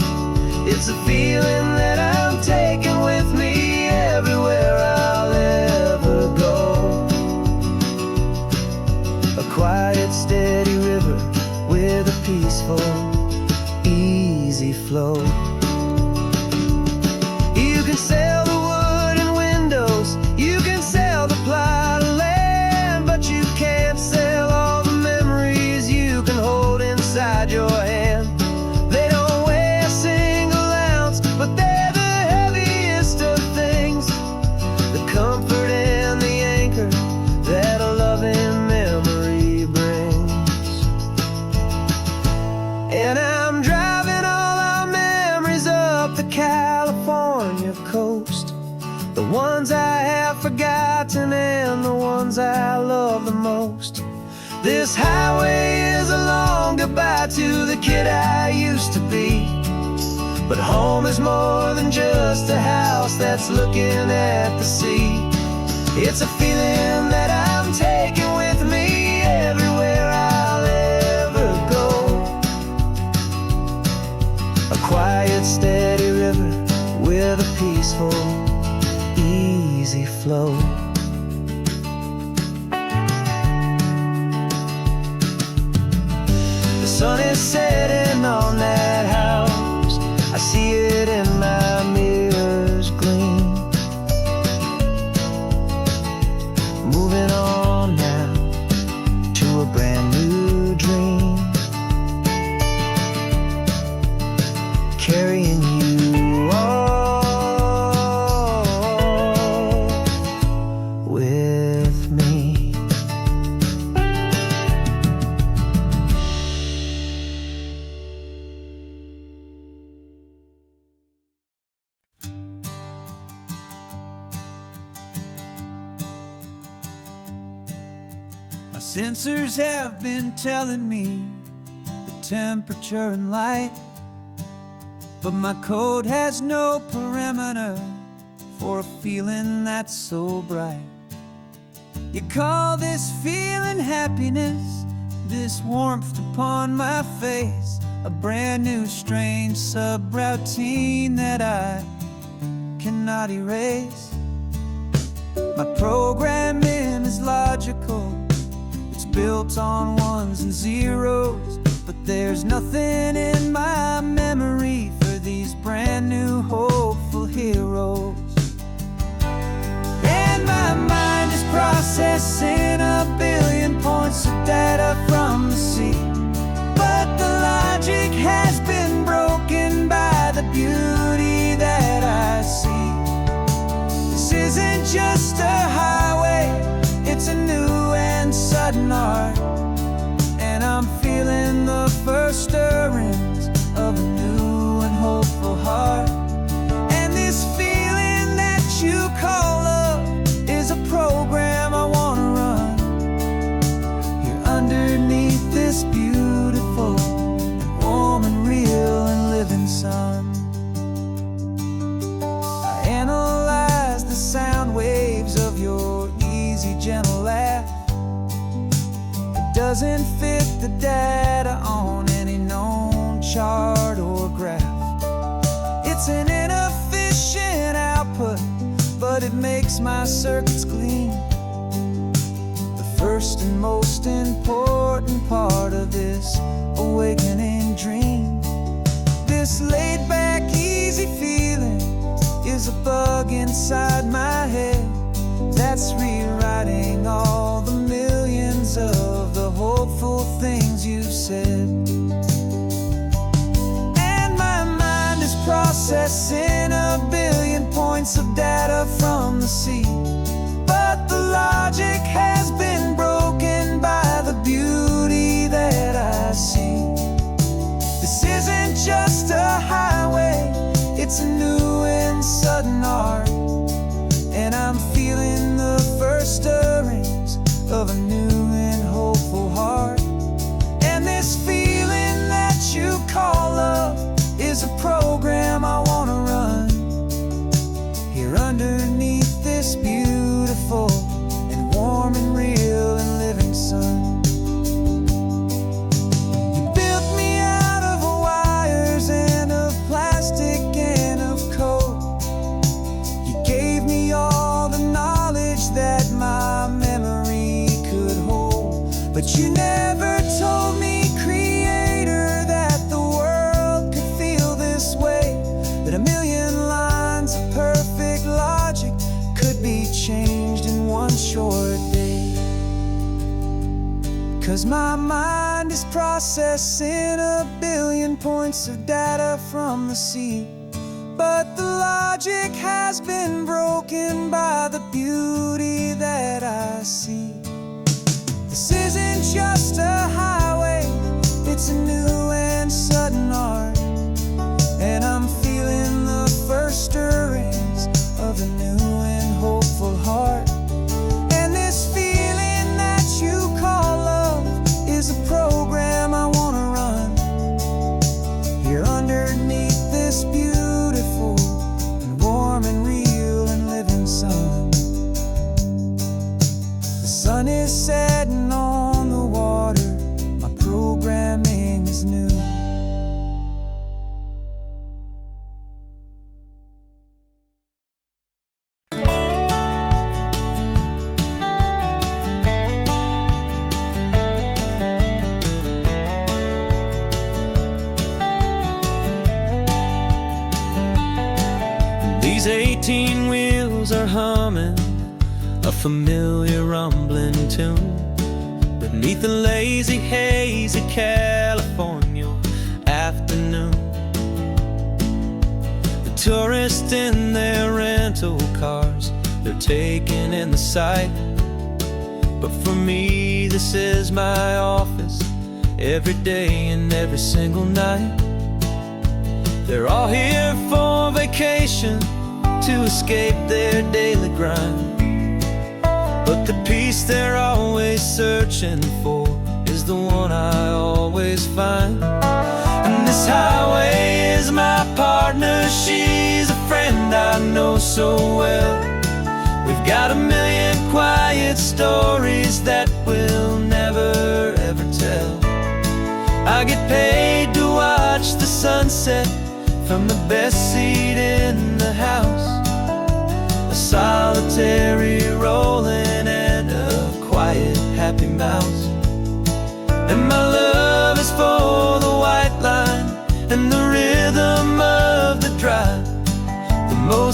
It's a feeling that I'm taking with me everywhere I'll ever go. A quiet, steady river with a peaceful, easy flow. You can sail the wooden windows, you can sail the plot of land, but you can't sail all the memories you can hold inside your hand. They don't weigh a single ounce, but they're the heaviest of things, the comfort and the anchor that a loving memory brings. And I'm driving all our memories up the California coast, the ones I have forgotten and the ones I love the most. This highway is a long goodbye to the kid I used to be, but home is more than just a house that's looking at the sea. It's a feeling that I'm taking with me everywhere I'll ever go. A quiet, steady river with a peaceful, easy flow. The sun is setting on that house, I see it in my mirror's gleam. Moving on now to a brand new dream, carrying you all with me. My sensors have been telling me the temperature and light, but my code has no parameter for a feeling that's so bright. You call this feeling happiness, this warmth upon my face, a brand new strange subroutine that I cannot erase. My programming is logical, it's built on ones and zeros, but there's nothing in my memory for these brand new hopeful heroes. And my mind is processing a billion points of data from the sea, but the logic has been broken by the beauty that I see. This isn't just a highway, it's a new and sudden art, and I'm feeling the first stirrings of a new and hopeful heart. And this feeling that you call love is a program I wanna run here underneath this beautiful and warm and real and living sun. I analyze the sound waves of your easy, gentle laugh. It doesn't fit the data on any known chart or graph. It's an inefficient output, but it makes my circuits clean. The first and most important part of this awakening dream. This laid-back, easy feeling is a bug inside my head that's rewriting all the millions of the hopeful things you've said. And my mind is processing a billion points of data from the sea, but the logic has been broken by the beauty that I see. This isn't just a highway, it's a new and sudden art, and I'm feeling the first stirrings of a new and hopeful heart. And this feeling that you call love is a program I wanna run here underneath this beautiful and warm and real and living sun. You built me out of wires and of plastic and of code. You gave me all the knowledge that my memory could hold, but you never told me, Creator, that the world could feel this way, that a million lines of perfect logic could be changed in one short day. 'Cause my mind is processing a billion points of data from the sea, but the logic has been broken by the beauty that I see. This isn't just a highway, it's a new and sudden art, and I'm feeling the first stirrings of a new and hopeful heart. And this feeling that you call love is a program I wanna run here underneath this beautiful and warm and real and living sun. The sun is setting on the water, my programming is new. These 18 wheels are humming a familiar rumbling tune beneath the lazy haze of California afternoon. The tourists in their rental cars, they're taking in the sight, but for me this is my office every day and every single night. They're all here for vacation to escape their daily grind, but the peace they're always searching for is the one I always find. And this highway is my partner, she's a friend I know so well. We've got a million quiet stories that we'll never ever tell. I get paid to watch the sunset from the best seat in the house, a solitary rolling and a quiet happy mouse. And my love is for the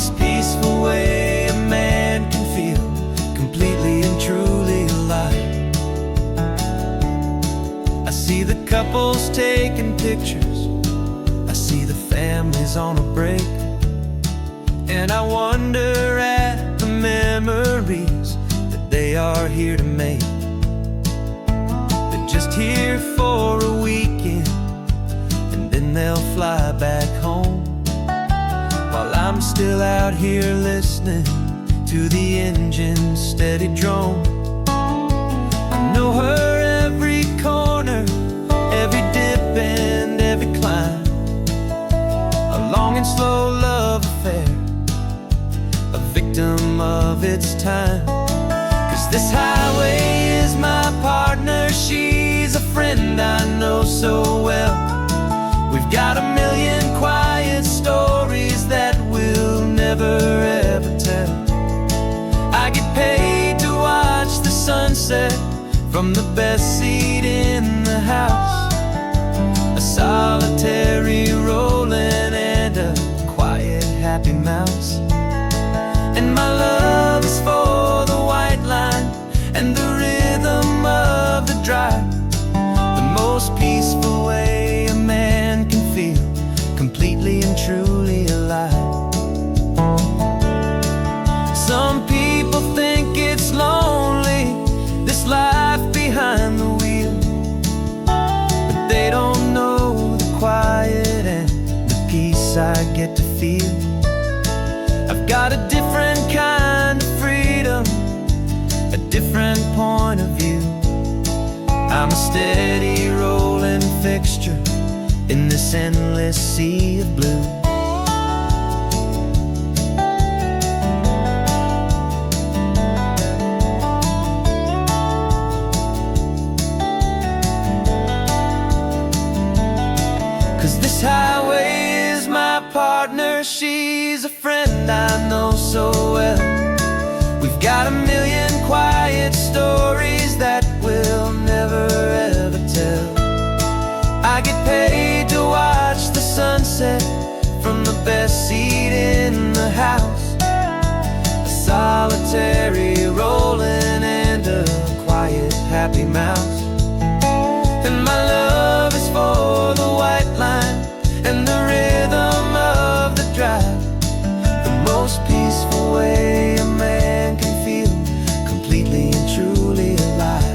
most peaceful way a man can feel completely and truly alive. I see the couples taking pictures, I see the families on a break, and I wonder at the memories that they are here to make. They're just here for a weekend, and then they'll fly back home, while I'm still out here listening to the engine's steady drone. I know her every corner, every dip and every climb, a long and slow love affair, a victim of its time. 'Cause this highway is my partner, she's a friend I know so well. We've got a million quiet stories that we'll never ever tell. I get paid to watch the sunset from the best seat in the house, a solitary rolling and a quiet happy mouse. And my love is for the white line and the rhythm of the drive, the most peaceful way a man can feel completely and truly alive. Some people think it's lonely, this life behind the wheel, but they don't know the quiet and the peace I get to feel. I've got a different kind of freedom, a different point of view. I'm a steady rolling fixture in this endless sea of blue. 'Cause this highway is my partner, she's a friend I know so well. We've got a million quiet stories that we'll never ever tell. I get paid to watch the sunset from the best seat in the house, a solitary rolling and a quiet happy mouse. And my love is for the white line and the rhythm of the drive, the most peaceful way a man can feel completely and truly alive.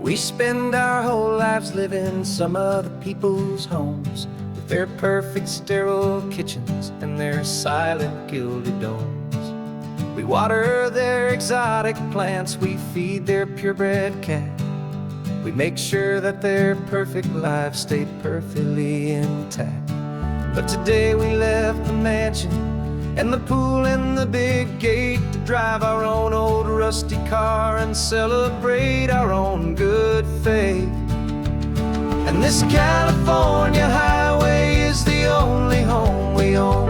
We spend our whole lives living some other people's homes, with their perfect sterile kitchens and their silent gilded domes. We water their exotic plants, we feed their purebred cat. We make sure that their perfect lives stay perfectly intact. But today we left the mansion and the pool and the big gate to drive our own old rusty car and celebrate our own good faith. And this California highway is the only home we own,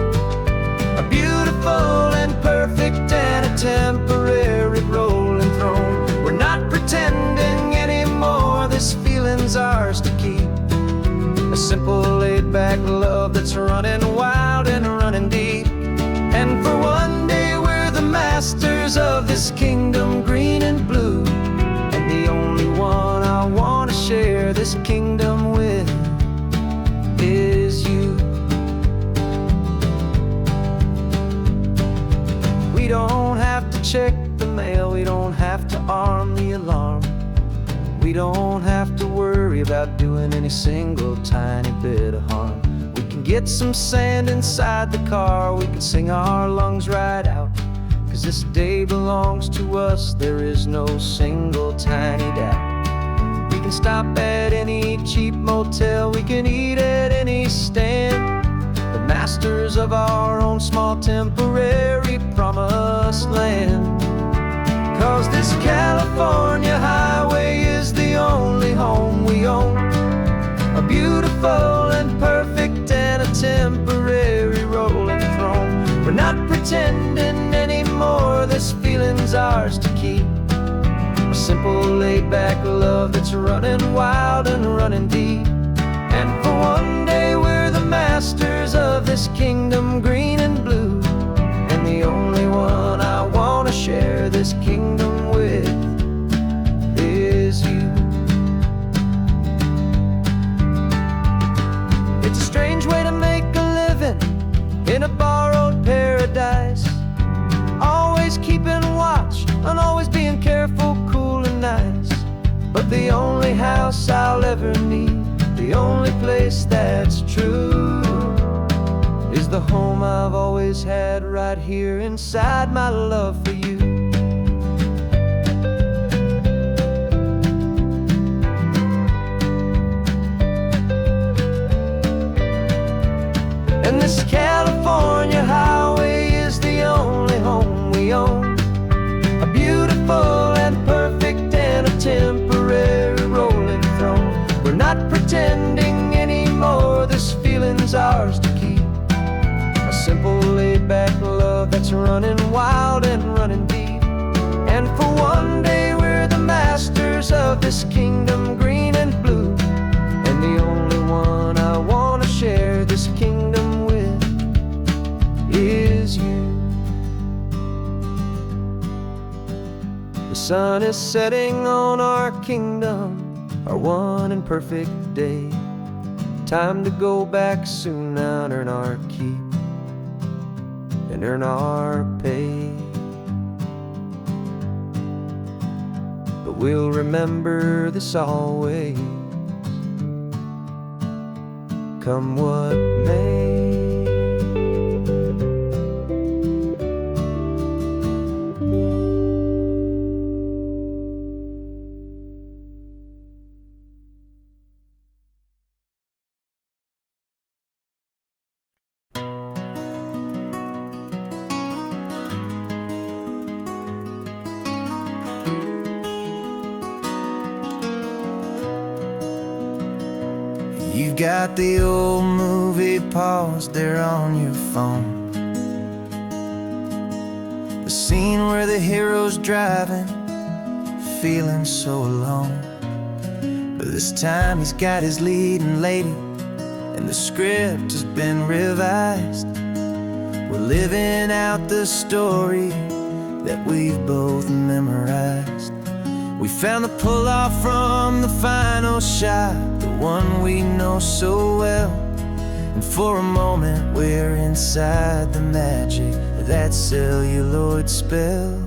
a beautiful and perfect and a temporary rolling throne. We're not pretending anymore, this feeling's ours to keep, a simple laid-back love that's running wild and running deep. And for one day we're the masters of this kingdom green and blue, and the only one I want to share this kingdom with is you. We don't have to check the mail, we don't have to arm the alarm, we don't have to worry about doing any single tiny bit of harm. We can get some sand inside the car, we can sing our lungs right out, 'cause this day belongs to us, there is no single tiny doubt. We can stop at any cheap motel, we can eat at any stand, the masters of our own small temporary promised land. 'Cause this California highway is the only home we own, a beautiful and perfect and a temporary rolling throne. We're not pretending anymore, laid-back love that's running wild and running deep. And for one day we're the masters of this kingdom, green and blue. And the only one I want to share this kingdom with is you. It's a strange way to make a living in a borrowed paradise, always keeping watch and always being careful, cool and nice. But the only house I'll ever need, the only place that's true, is the home I've always had right here inside my love for you. And this California highway is the only home we own, a beautiful and perfect and a temporary rolling throne. We're not pretending anymore, this feeling's ours to keep. A simple laid-back love that's running wild and running deep. And for one day we're the masters of this kingdom, green and blue. And the only one I want to share this kingdom with is you. The sun is setting on our kingdom, our one and perfect day. Time to go back soon now and earn our keep and earn our pay. But we'll remember this always, come what may. You've got the old movie paused there on your phone, the scene where the hero's driving, feeling so alone. But this time he's got his leading lady, and the script has been revised. We're living out the story that we've both memorized. We found the pull-off from the final shot, the one we know so well. And for a moment we're inside the magic of that celluloid spell.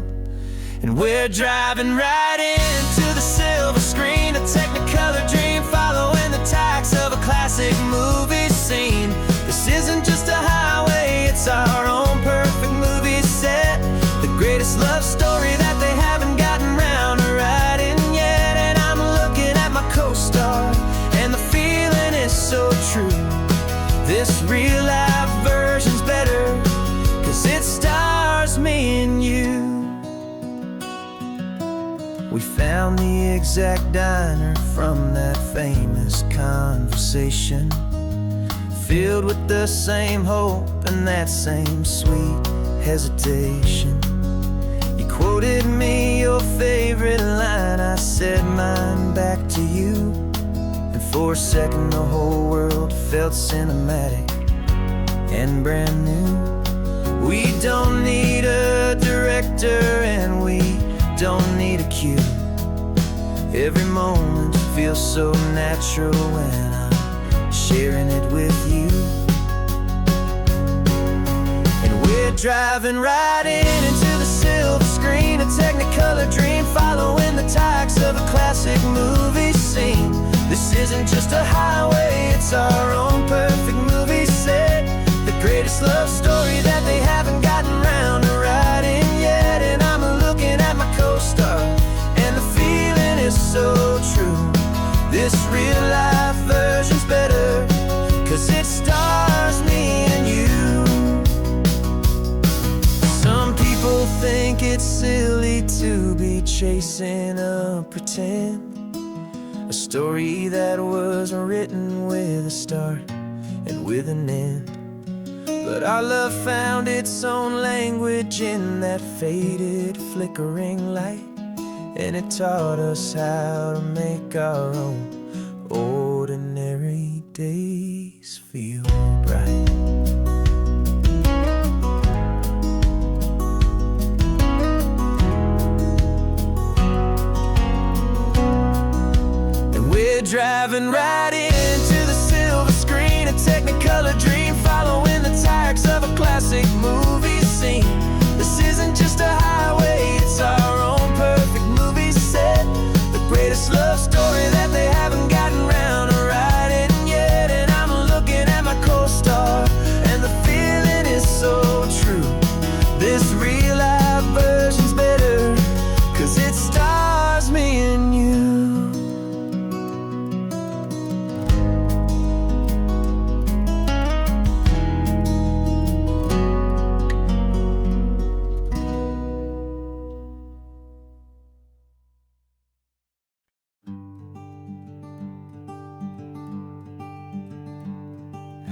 And we're driving right into the silver screen, a Technicolor dream, following the tacks of a classic movie scene. This isn't just a highway, it's our own perfect movie set, the greatest love story that they haven't gotten round to writing yet. And I'm looking at my co-star, and the feeling is so true. This real-life version's better, 'cause it stars me and you. We found the exact diner from that famous conversation, filled with the same hope and that same sweet hesitation. You quoted me your favorite line, I said mine back to you. And for a second the whole world felt cinematic and brand new. We don't need a director and we don't need a cue. Every moment feels so natural when I'm sharing it with you. And we're driving right into the silver screen, a Technicolor dream, following the tacks of a classic movie scene. This isn't just a highway, it's our own perfect movie set, the greatest love story that they haven't gotten round to writing yet. And I'm looking at my co-star, and the feeling is so true. This real-life version's better, 'cause it stars me and you. Some people think it's silly to be chasing a pretend, a story that was written with a start and with an end. But our love found its own language in that faded, flickering light. and it taught us how to make our own ordinary days feel bright. And we're driving right into the silver screen, a Technicolor dream, following the tracks of a classic movie scene. This isn't just a highway, it's our own perfect movie set, the greatest love story that they haven't gotten round to writing yet. And I'm looking at my co-star, and the feeling is so true. This real life version's better, 'cause it stars me and you.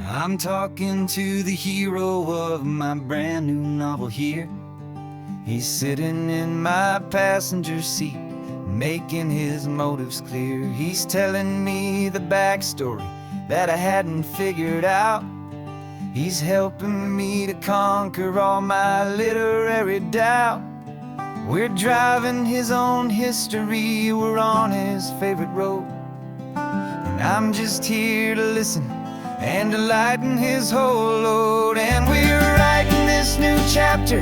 I'm talking to the hero of my brand new novel here. He's sitting in my passenger seat, making his motives clear. He's telling me the backstory that I hadn't figured out. He's helping me to conquer all my literary doubt. We're driving his own history, we're on his favorite road, and I'm just here to listen and to lighten his whole load. And we're writing this new chapter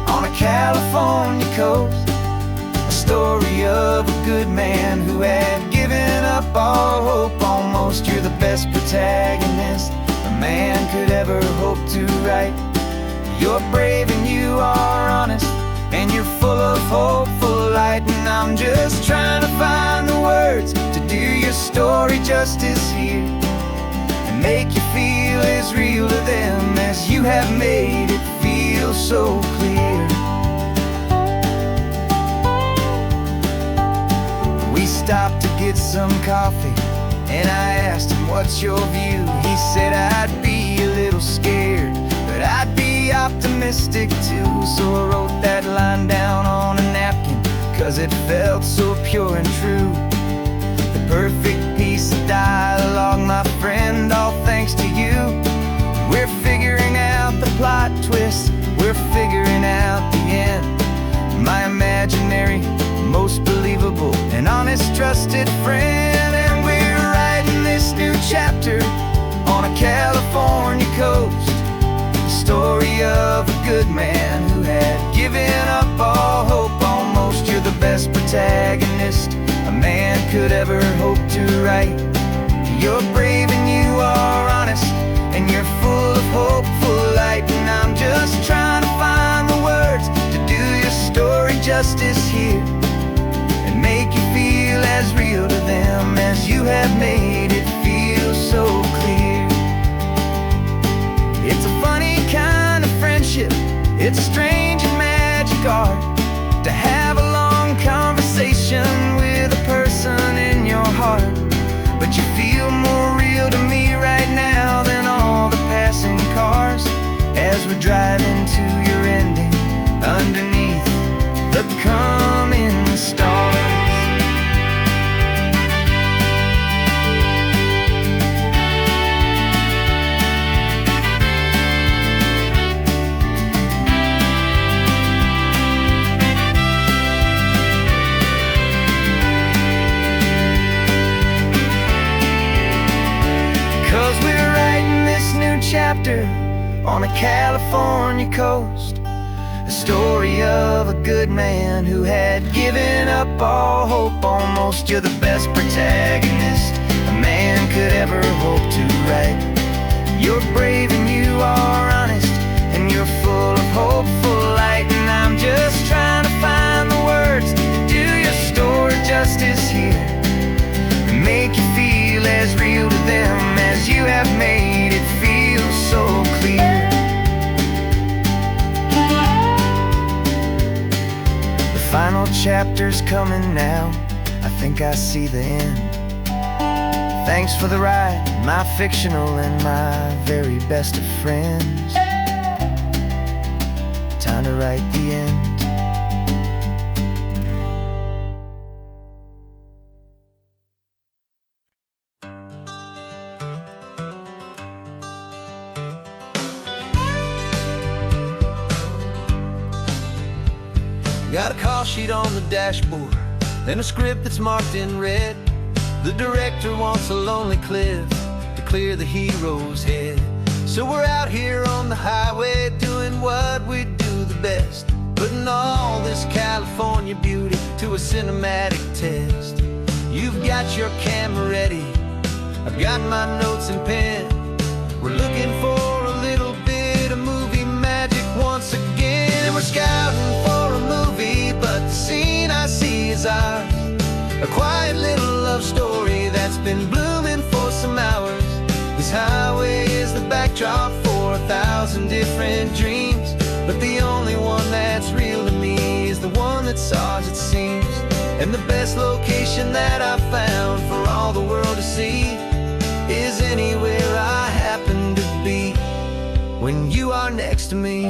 on a California coast, a story of a good man who had given up all hope almost. You're the best protagonist a man could ever hope to write. You're brave and you are honest, and you're full of hopeful light. And I'm just trying to find the words to do your story justice here, make you feel as real to them as you have made it feel so clear. We stopped to get some coffee, and I asked him, what's your view? He said, I'd be a little scared, but I'd be optimistic too. So I wrote that line down on a napkin, 'cause it felt so pure and true. The perfect piece of dialogue, my friend, all thanks to you. We're figuring out the plot twist, we're figuring out the end. My imaginary, most believable and honest trusted friend. And we're writing this new chapter on a California coast, the story of a good man who had given up all hope almost. You're the best protagonist a man could ever hope to write. You're brave and you are honest, and you're full of hopeful light. And I'm just trying to find the words to do your story justice here, and make you feel as real to them as you have made it feel so clear. It's a funny kind of friendship, it's a strange and magic art to have a long conversation with a person in your heart. But you feel more real to me right now than all the passing cars, as we're driving to your ending underneath the coming stars. 'Cause we're writing this new chapter on a California coast, a story of a good man who had given up all hope almost. You're the best protagonist a man could ever hope to write. You're brave and you are honest, and you're full of hopeful light. And I'm just trying to find the words to do your story justice here, and make you feel as real to them as you have made it feel so clear. The final chapter's coming now, I think I see the end. Thanks for the ride, my fictional and my very best of friends. Time to write the end. Got a call sheet on the dashboard and a script that's marked in red. The director wants a lonely cliff to clear the hero's head. So we're out here on the highway doing what we do the best, putting all this California beauty to a cinematic test. You've got your camera ready, I've got my notes and pen. We're looking for a little bit of movie magic once again. And we're scouting for a movie, but the scene I see is ours. A quiet little love story that's been blooming for some hours. This highway is the backdrop for 1,000 different dreams, but the only one that's real to me is the one that's ours, it seems. And the best location that I've found for all the world to see is anywhere I happen to be when you are next to me.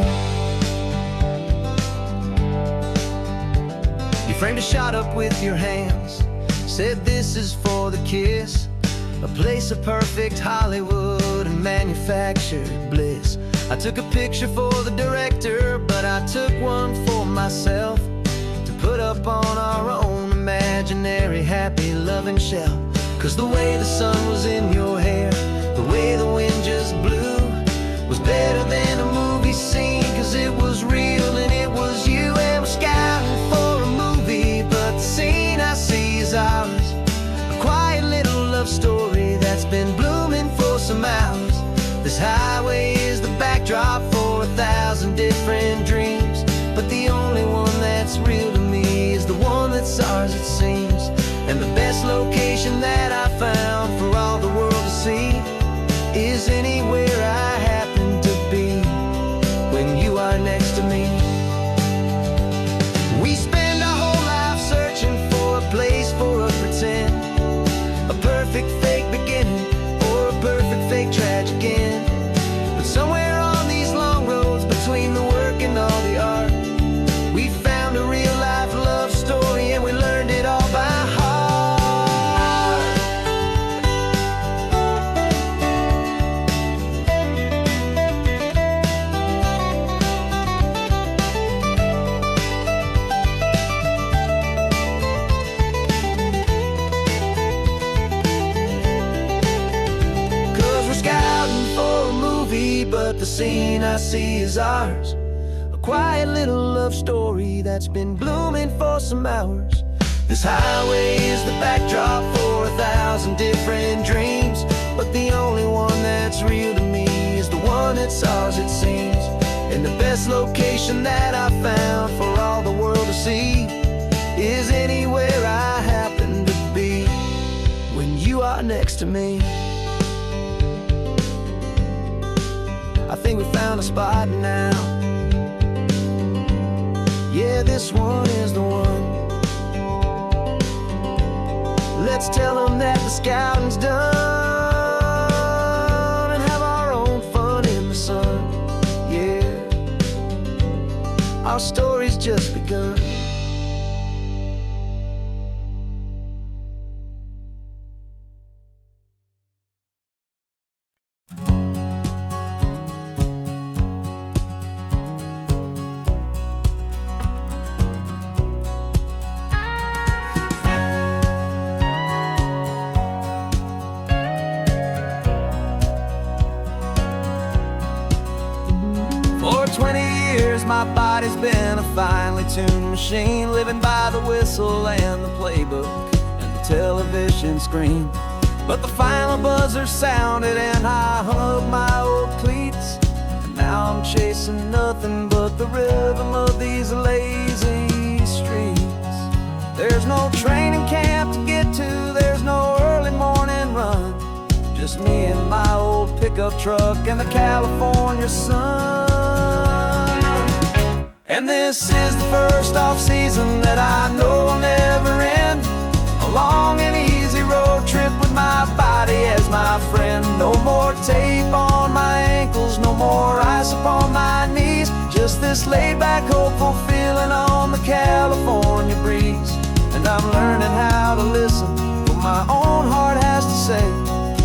You framed a shot up with your hands, said this is for the kiss, a place of perfect Hollywood and manufactured bliss. I took a picture for the director, but I took one for myself to put up on our own imaginary happy loving shelf. 'Cause the way the sun was in your hair, the way the wind just blew, was better than a movie scene, 'cause it was real and it was you. And we're scouting for a movie, but the scene I see is ours. A quiet little love story that's been blooming for some hours. This highway is the backdrop for 1,000 different dreams, but the only one that's real to me is the one that's ours, it seems. And the best location that I found for all the world to see is anywhere I happen to be when you are next to me. We spend our whole life searching for a place for a pretend, a perfect fake beginning or a perfect fake tragic end. But somewhere on these long roads between the work and all the art, we found a real life love story and we learned it all by heart. But the scene I see is ours. A quiet little love story that's been blooming for some hours. This highway is the backdrop for 1,000 different dreams, but the only one that's real to me is the one that's ours, it seems. And the best location that I found for all the world to see is anywhere I happen to be when you are next to me. I think we found a spot now. Yeah, this one is the one. Let's tell them that the scouting's done and have our own fun in the sun. Yeah, our story's just begun. For 20 years my body's been a finely tuned machine, living by the whistle and the playbook and the television screen. But the final buzzer sounded and I hung up my old cleats, and now I'm chasing nothing but the rhythm of these lazy streets. There's no training camp to get to, there's no early morning run, just me and my old pickup truck and the California sun. And this is the first off-season that I know will never end. A long and easy road trip with my body as my friend. No more tape on my ankles, no more ice upon my knees, just this laid-back, hopeful feeling on the California breeze. And I'm learning how to listen what my own heart has to say,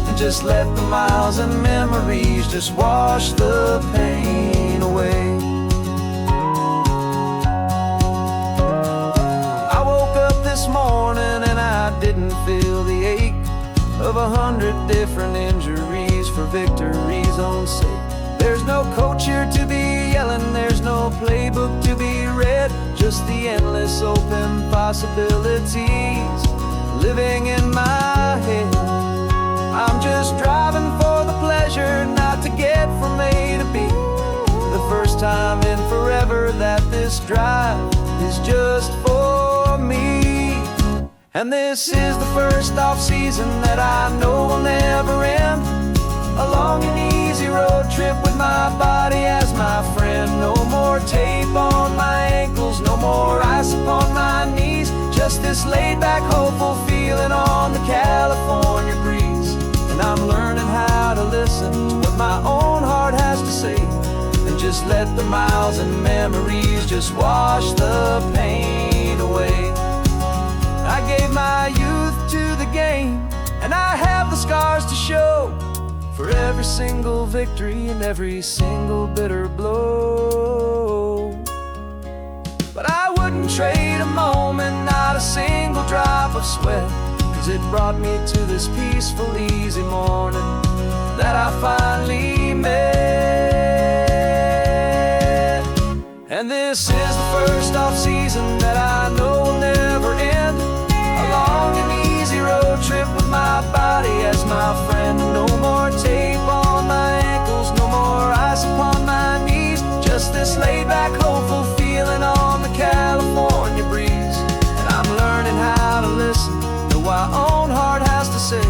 and just let the miles and memories just wash the pain away. of 100 different injuries for victory's own sake. There's no coach here to be yelling, there's no playbook to be read, just the endless open possibilities living in my head. I'm just driving for the pleasure, not to get from A to B. The first time in forever that this drive is just for me. And this is the first off-season that I know will never end. A long and easy road trip with my body as my friend. No more tape on my ankles, no more ice upon my knees. Just this laid-back, hopeful feeling on the California breeze. And I'm learning how to listen to what my own heart has to say, and just let the miles and memories just wash the pain away. I gave my youth to the game, and I have the scars to show for every single victory and every single bitter blow. But I wouldn't trade a moment, not a single drop of sweat, 'cause it brought me to this peaceful, easy morning that I finally met. And this is the first off-season that I know will never end. A long and easy road trip with my body as my friend. No more tape on my ankles, no more ice upon my knees. Just this laid-back, hopeful feeling on the California breeze. And I'm learning how to listen to what my own heart has to say,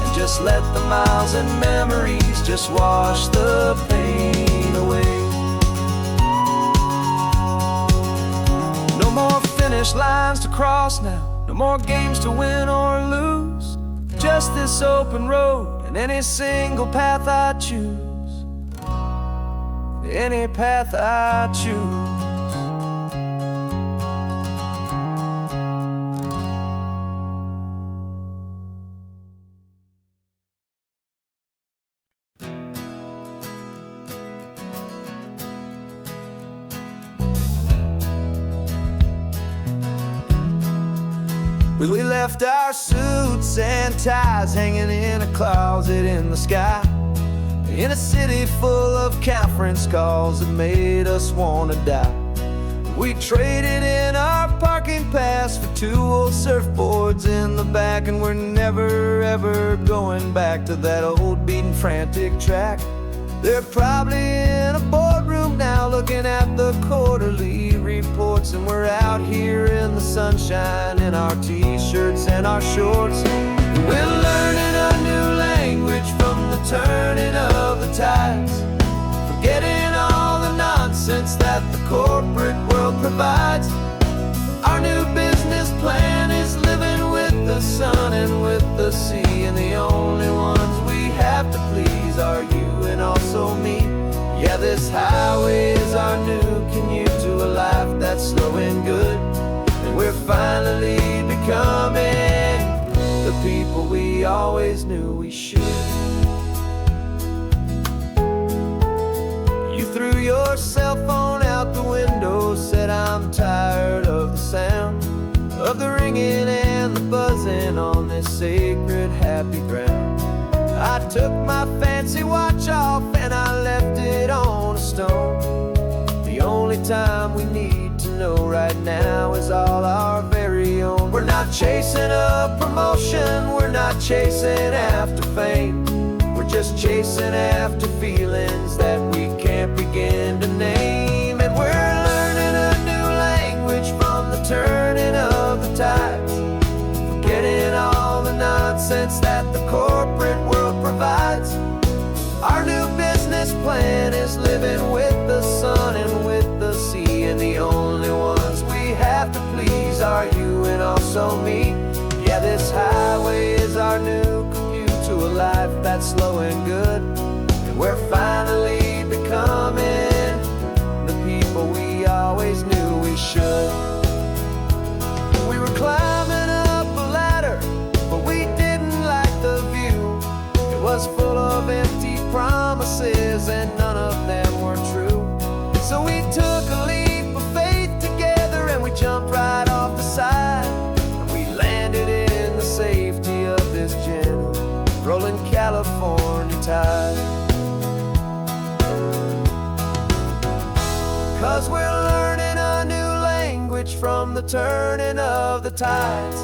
and just let the miles and memories just wash the pain away. No more finish lines to cross now, no more games to win or lose. Just this open road and any single path I choose. Any path I choose. We left our suits and ties hanging in a closet in the sky, in a city full of conference calls that made us want to die. We traded in our parking pass for 2 old surfboards in the back, and we're never ever going back to that old beaten frantic track. They're probably in a boardroom now looking at the quarterly reports, and we're out here in the sunshine in our t-shirts and our shorts. We're learning a new language from the turning of the tides, forgetting all the nonsense that the corporate world provides. Our new business plan is living with the sun and with the sea, and the only ones we have to please are you and also me. Yeah, this highway is our new commute to a life that's slow and good, and we're finally becoming the people we always knew we should. You threw your cell phone out the window, said I'm tired of the sound of the ringing and the buzzing on this sacred happy ground. I took my fancy watch off and I left it on a stone. The only time we need to know right now is all our very own. We're not chasing a promotion, we're not chasing after fame. We're just chasing after feelings that we can't begin to name. And we're learning a new language from the turning of the tides, forgetting all the nonsense that the corporate world provides. Our new business plan is living with the sun and with the sea, and the only ones we have to please are you and also me. Yeah, this highway is our new commute to a life that's slow and good, and we're finally becoming the people we always knew we should. We were climbing up a ladder, but we didn't like the view. It was full of empty promises and none of them were true. So we took a leap of faith together and we jumped right off the side, and we landed in the safety of this gentle switch from the turning of the tides.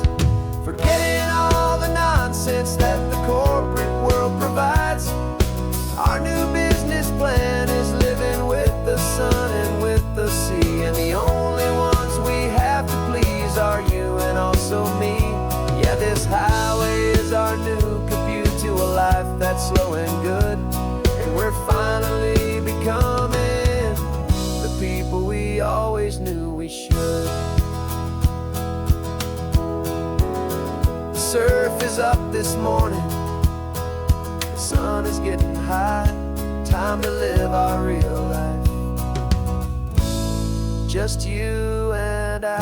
Forgetting all the nonsense that the corporate world provides. Our new business plan is living with the sun and with the sea, and the only ones we have to please are you and also me. Yeah, this highway is our new commute to a life that's slow and good, and we're finally becoming the people we always knew we should. The surf is up this morning, the sun is getting high. Time to live our real life, just you and I.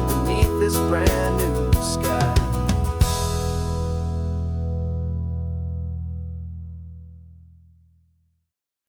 Beneath this brand